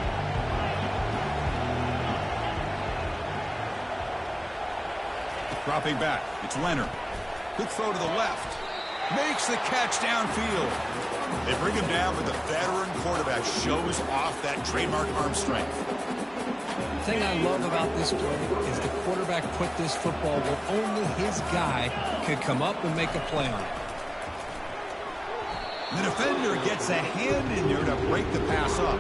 Dropping back. It's Leonard. Good throw to the left. Makes the catch downfield. They bring him down, but the veteran quarterback shows off that trademark arm strength. The thing I love about this play is the quarterback put this football where only his guy could come up and make a play on it. The defender gets a hand in there to break the pass up.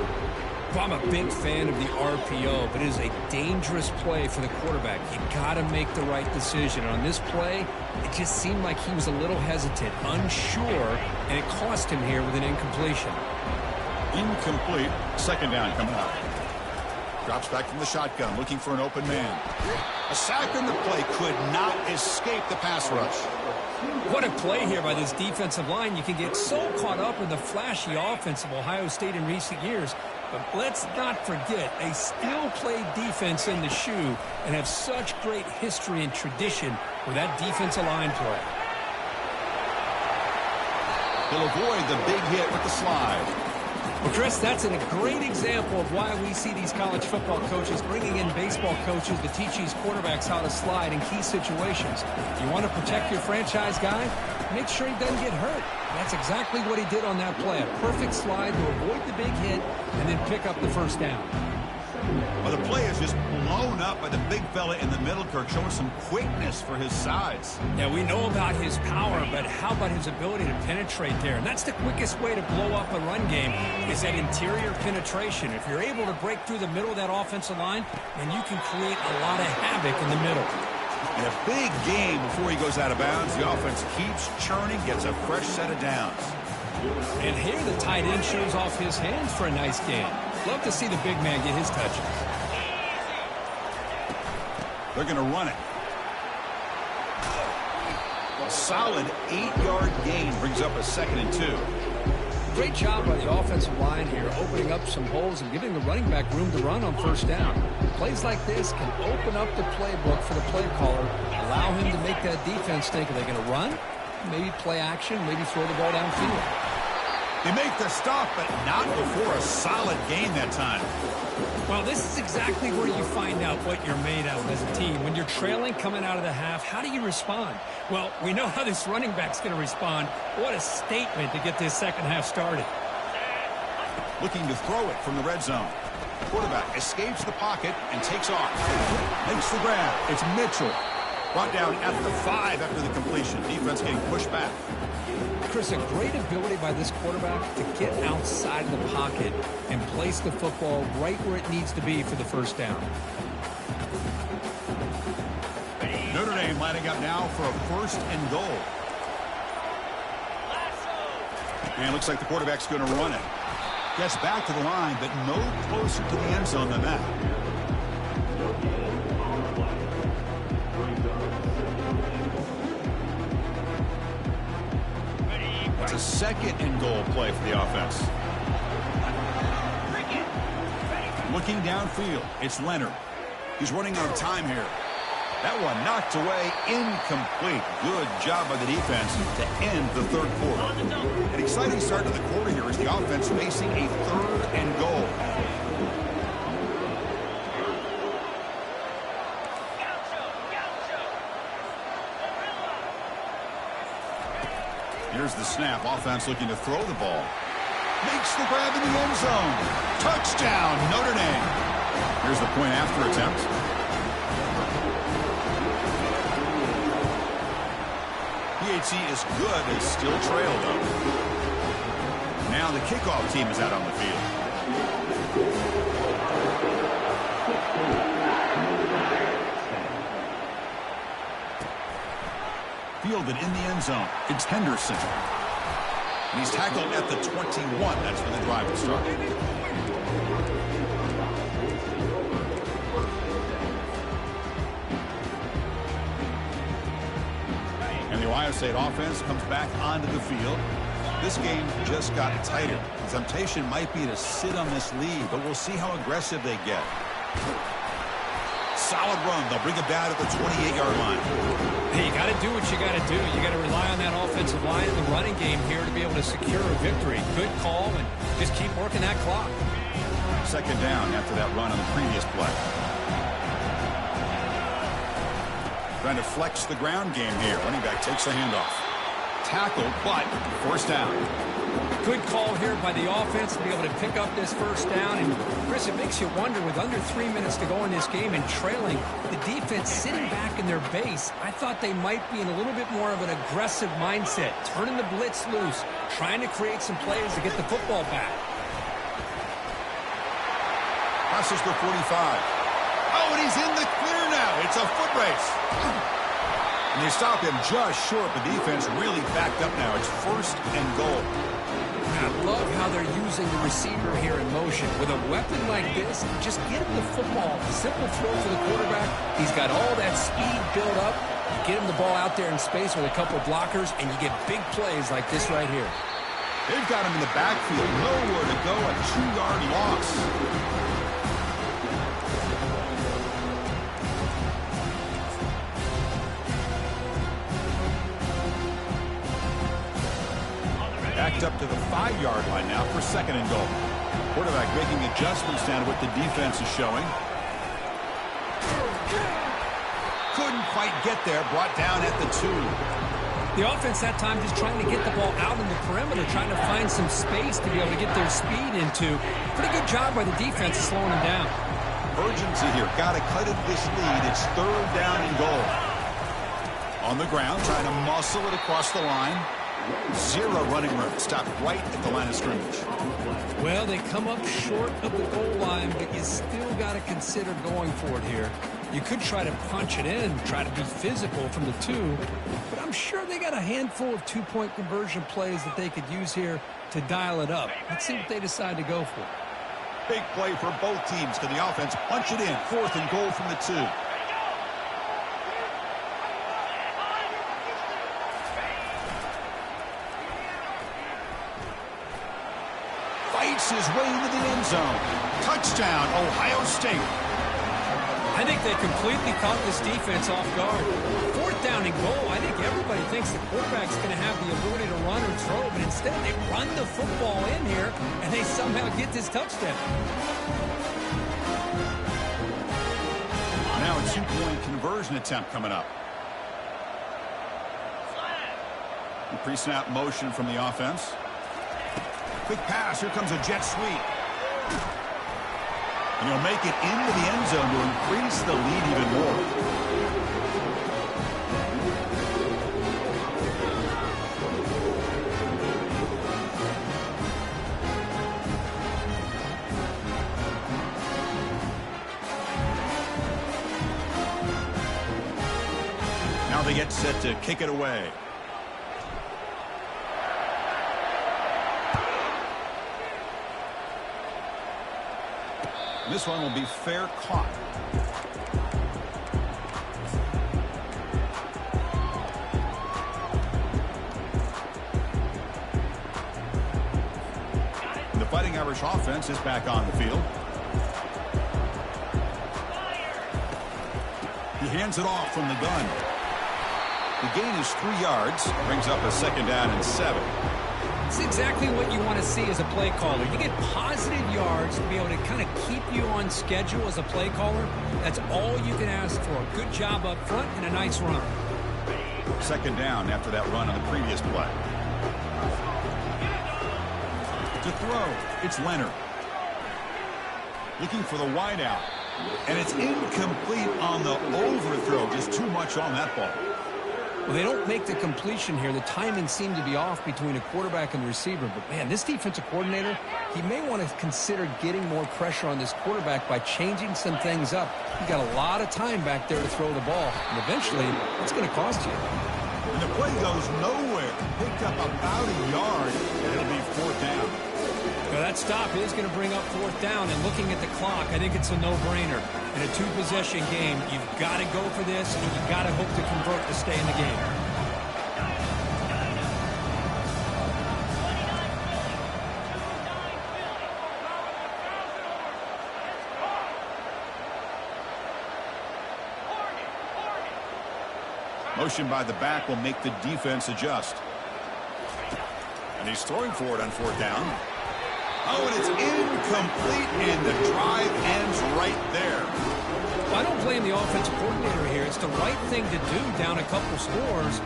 Well, I'm a big fan of the RPO, but it is a dangerous play for the quarterback. You got to make the right decision. On this play, it just seemed like he was a little hesitant, unsure, and it cost him here with an incompletion. Incomplete. Second down coming up. Drops back from the shotgun, looking for an open man. A sack in the play could not escape the pass rush. What a play here by this defensive line. You can get so caught up in the flashy offense of Ohio State in recent years, but let's not forget, they still play defense in the shoe and have such great history and tradition with that defensive line play. He'll avoid the big hit with the slide. Well, Chris, that's a great example of why we see these college football coaches bringing in baseball coaches to teach these quarterbacks how to slide in key situations. You want to protect your franchise guy? Make sure he doesn't get hurt. That's exactly what he did on that play. A perfect slide to avoid the big hit and then pick up the first down. Well, the play is just blown up by the big fella in the middle, Kirk, showing some quickness for his size. Yeah, we know about his power, but how about his ability to penetrate there? And that's the quickest way to blow up a run game is that interior penetration. If you're able to break through the middle of that offensive line, then you can create a lot of havoc in the middle. In a big game before he goes out of bounds, the offense keeps churning, gets a fresh set of downs. And here the tight end shows off his hands for a nice game. Love to see the big man get his touches. They're going to run it. A solid 8-yard gain brings up a 2nd and 2. Great job by the offensive line here, opening up some holes and giving the running back room to run on first down. Plays like this can open up the playbook for the play caller, allow him to make that defense think, are they going to run? Maybe play action, maybe throw the ball downfield. They make the stop, but not before a solid gain that time. Well, this is exactly where you find out what you're made of as a team. When you're trailing coming out of the half, how do you respond? Well, we know how this running back's going to respond. What a statement to get this second half started. Looking to throw it from the red zone. Quarterback escapes the pocket and takes off. Makes the grab. It's Mitchell. Brought down at the 5 after the completion. Defense getting pushed back. Chris, a great ability by this quarterback to get outside of the pocket and place the football right where it needs to be for the first down. Notre Dame lining up now for a 1st and goal. And it looks like the quarterback's going to run it. Gets back to the line, but no closer to the end zone than that. It's a 2nd and goal play for the offense. Looking downfield, it's Leonard. He's running out of time here. That one knocked away, incomplete. Good job by the defense to end the 3rd quarter. An exciting start to the quarter here as the offense facing a 3rd and goal. Here's the snap. Offense looking to throw the ball. Makes the grab in the end zone. Touchdown, Notre Dame. Here's the point after attempt. PAT is good. They still trail, though. Now the kickoff team is out on the field. Fielded in the end zone. It's Henderson. And he's tackled at the 21. That's where the drive will start. State offense comes back onto the field. This game just got tighter. The temptation might be to sit on this lead, but we'll see how aggressive they get. Solid run. They'll bring it down at the 28-yard line. Hey, you got to do what you got to do. You got to rely on that offensive line in the running game here to be able to secure a victory. Good call, and just keep working that clock. Second down after that run on the previous play. Trying to flex the ground game here. Running back takes the handoff. Tackle, but first down. Good call here by the offense to be able to pick up this first down. And, Chris, it makes you wonder, with under 3 minutes to go in this game and trailing, the defense sitting back in their base, I thought they might be in a little bit more of an aggressive mindset, turning the blitz loose, trying to create some plays to get the football back. Passes for 45. Oh, and he's in the clear now. It's a foot race. And they stop him just short. The defense really backed up now. It's first and goal. I love how they're using the receiver here in motion. With a weapon like this, just get him the football. Simple throw for the quarterback. He's got all that speed built up. You get him the ball out there in space with a couple of blockers, and you get big plays like this right here. They've got him in the backfield. Nowhere to go. A 2-yard loss. Backed up to the 5-yard line now for second and goal. Quarterback making adjustments down to what the defense is showing. Couldn't quite get there. Brought down at the 2. The offense that time just trying to get the ball out in the perimeter, trying to find some space to be able to get their speed into. Pretty good job by the defense of slowing them down. Urgency here. Got to cut into this lead. It's third down and goal. On the ground, trying to muscle it across the line. Zero running room. Stopped right at the line of scrimmage. Well, they come up short of the goal line, but you still got to consider going for it here. You could try to punch it in, try to be physical from the 2, but I'm sure they got a handful of 2-point conversion plays that they could use here to dial it up. Let's see what they decide to go for. Big play for both teams. Can the offense punch it in? Fourth and goal from the 2. Fights his way into the end zone. Touchdown, Ohio State. I think they completely caught this defense off guard. Fourth down and goal. I think everybody thinks the quarterback's going to have the ability to run or throw, but instead they run the football in here, and they somehow get this touchdown. Now a 2-point conversion attempt coming up. Pre-snap motion from the offense. Quick pass. Here comes a jet sweep. And he'll make it into the end zone to increase the lead even more. Now they get set to kick it away. This one will be fair caught. The Fighting Irish offense is back on the field. He hands it off from the gun. The gain is 3 yards. Brings up a second down and 7. It's exactly what you want to see as a play caller. You get positive yards to be able to kind of keep you on schedule as a play caller. That's all you can ask for. Good job up front and a nice run. Second down after that run on the previous play. To throw, it's Leonard. Looking for the wideout. And it's incomplete on the overthrow. Just too much on that ball. Well, they don't make the completion here. The timing seemed to be off between a quarterback and the receiver. But, man, this defensive coordinator, he may want to consider getting more pressure on this quarterback by changing some things up. You've got a lot of time back there to throw the ball. And eventually, it's going to cost you. And the play goes nowhere. Picked up about a yard, and it'll be fourth down. Well, that stop is going to bring up fourth down. And looking at the clock, I think it's a no-brainer. In a 2-possession game, you've got to go for this, and you've got to hope to convert to stay in the game. Motion by the back will make the defense adjust. And he's throwing for it on fourth down. Oh, and it's incomplete, and the drive ends right there. Well, I don't blame the offensive coordinator here. It's the right thing to do down a couple scores.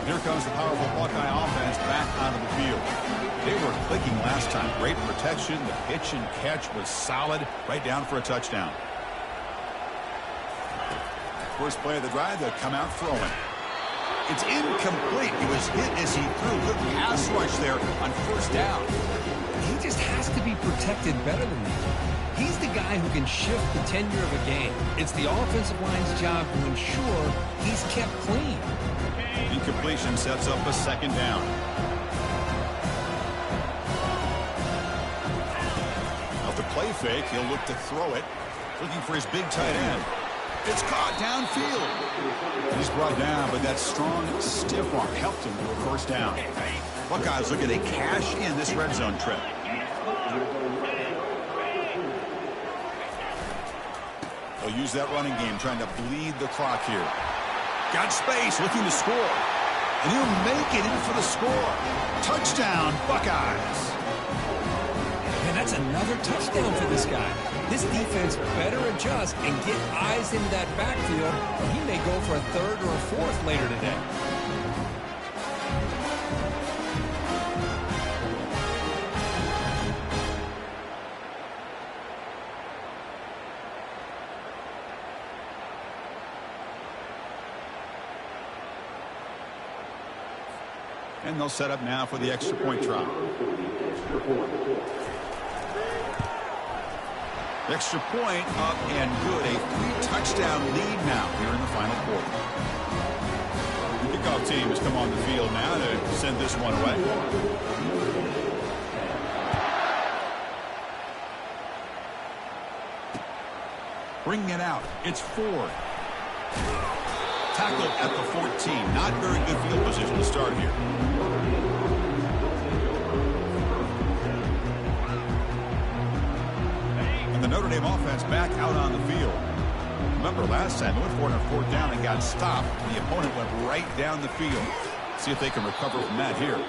Here comes the powerful Buckeye offense back onto the field. They were clicking last time. Great protection. The pitch and catch was solid. Right down for a touchdown. First play of the drive, they'll come out throwing. It's incomplete. He was hit as he threw. Good pass rush there on first down. He just has to be protected better than that. He's the guy who can shift the tenure of a game. It's the offensive line's job to ensure he's kept clean. Incompletion sets up a second down. Off the play fake, he'll look to throw it. Looking for his big tight end. It's caught downfield. He's brought down, but that strong, stiff arm helped him to a first down. Buckeyes looking to cash in this red zone trip. They'll use that running game, trying to bleed the clock here. Got space, looking to score. And he'll make it in for the score. Touchdown, Buckeyes. And that's another touchdown for this guy. This defense better adjust and get eyes into that backfield, or he may go for a third or a fourth later today. And they'll set up now for the extra point try. Extra point up and good. A 3-touchdown lead now here in the final quarter. The kickoff team has come on the field now to send this one away. Bringing it out. It's Ford. Tackled at the 14. Not very good field position to start here. And the Notre Dame offense back out on the field. Remember last time they went for it on fourth down and got stopped. The opponent went right down the field. See if they can recover from that here.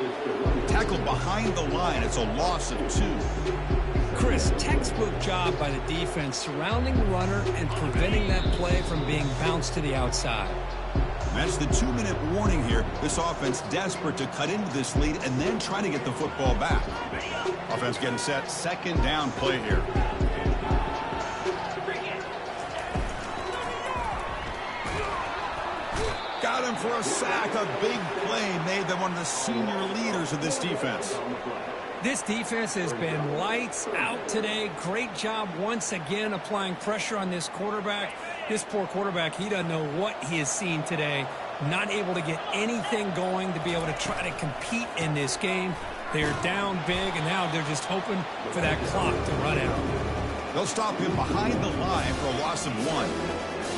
Tackled behind the line. It's a loss of 2. Chris, textbook job by the defense surrounding the runner and preventing that play from being bounced to the outside. That's the 2-minute warning here. This offense desperate to cut into this lead and then try to get the football back. Offense getting set. Second down play here. Got him for a sack. A big play made them one of the senior leaders of this defense. This defense has been lights out today. Great job once again applying pressure on this quarterback. This poor quarterback, he doesn't know what he has seen today. Not able to get anything going to be able to try to compete in this game. They're down big, and now they're just hoping for that clock to run out. They'll stop him behind the line for a loss of 1.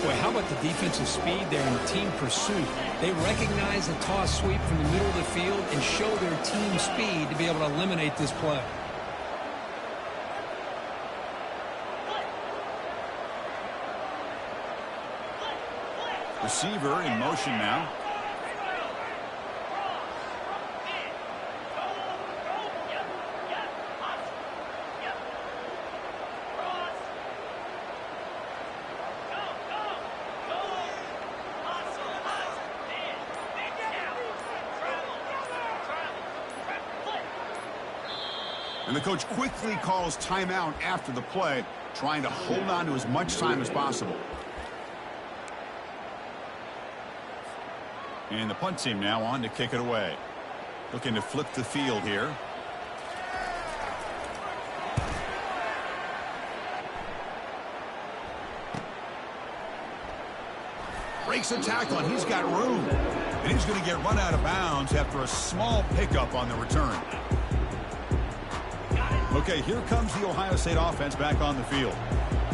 Boy, how about the defensive speed there in team pursuit? They recognize the toss sweep from the middle of the field and show their team speed to be able to eliminate this play. Receiver in motion now. And the coach quickly calls timeout after the play, trying to hold on to as much time as possible. And the punt team now on to kick it away. Looking to flip the field here. Breaks a tackle, and he's got room. And he's going to get run out of bounds after a small pickup on the return. Okay, here comes the Ohio State offense back on the field.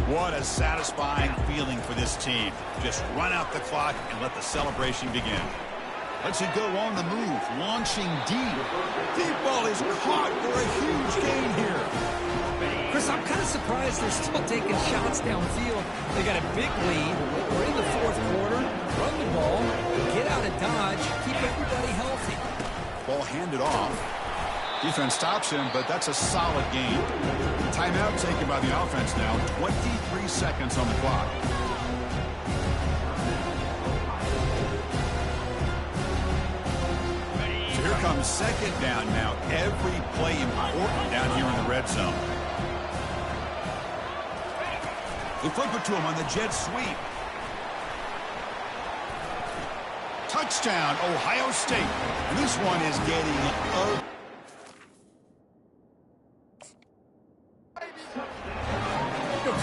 What a satisfying feeling for this team. Just run out the clock and let the celebration begin. Lets it go on the move, launching deep. Deep ball is caught for a huge gain here. Chris, I'm kind of surprised they're still taking shots downfield. They got a big lead. We're in the fourth quarter. Run the ball, get out of Dodge, keep everybody healthy. Ball handed off. Defense stops him, but that's a solid gain. Timeout taken by the offense now. 23 seconds on the clock. So here comes second down now. Every play important down here in the red zone. They flip it to him on the jet sweep. Touchdown, Ohio State. And this one is getting ugly.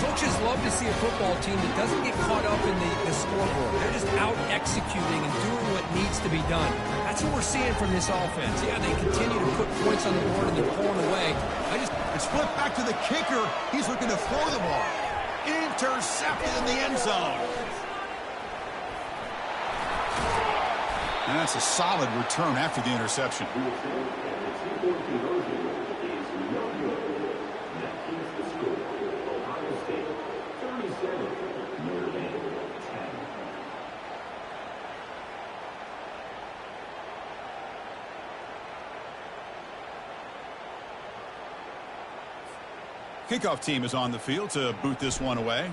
Coaches love to see a football team that doesn't get caught up in the scoreboard. They're just out executing and doing what needs to be done. That's what we're seeing from this offense. Yeah, they continue to put points on the board and they're pulling away. It's flipped back to the kicker. He's looking to throw the ball. Intercepted in the end zone. And that's a solid return after the interception. Kickoff team is on the field to boot this one away.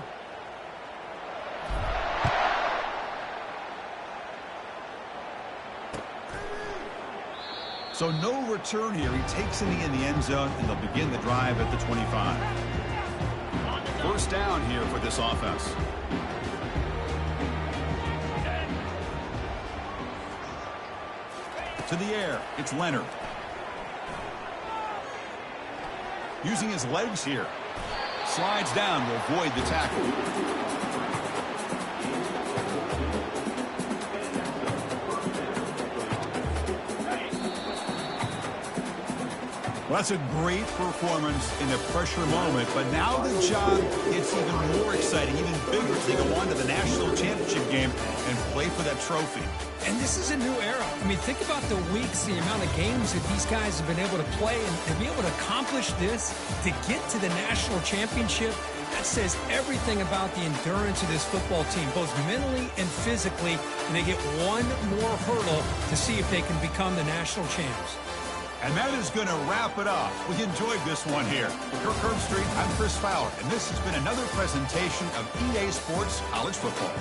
So no return here. He takes it in the end zone, and they'll begin the drive at the 25. First down here for this offense. To the air, it's Leonard. Using his legs here. Slides down to avoid the tackle. Well, that's a great performance in a pressure moment, but now the job gets even more exciting, even bigger as they go on to the national championship game and play for that trophy. And this is a new era. I mean, think about the weeks, the amount of games that these guys have been able to play, and to be able to accomplish this, to get to the national championship, that says everything about the endurance of this football team, both mentally and physically, and they get one more hurdle to see if they can become the national champs. And that is going to wrap it up. We enjoyed this one here. For Kirk Herbstreit, I'm Chris Fowler, and this has been another presentation of EA Sports College Football.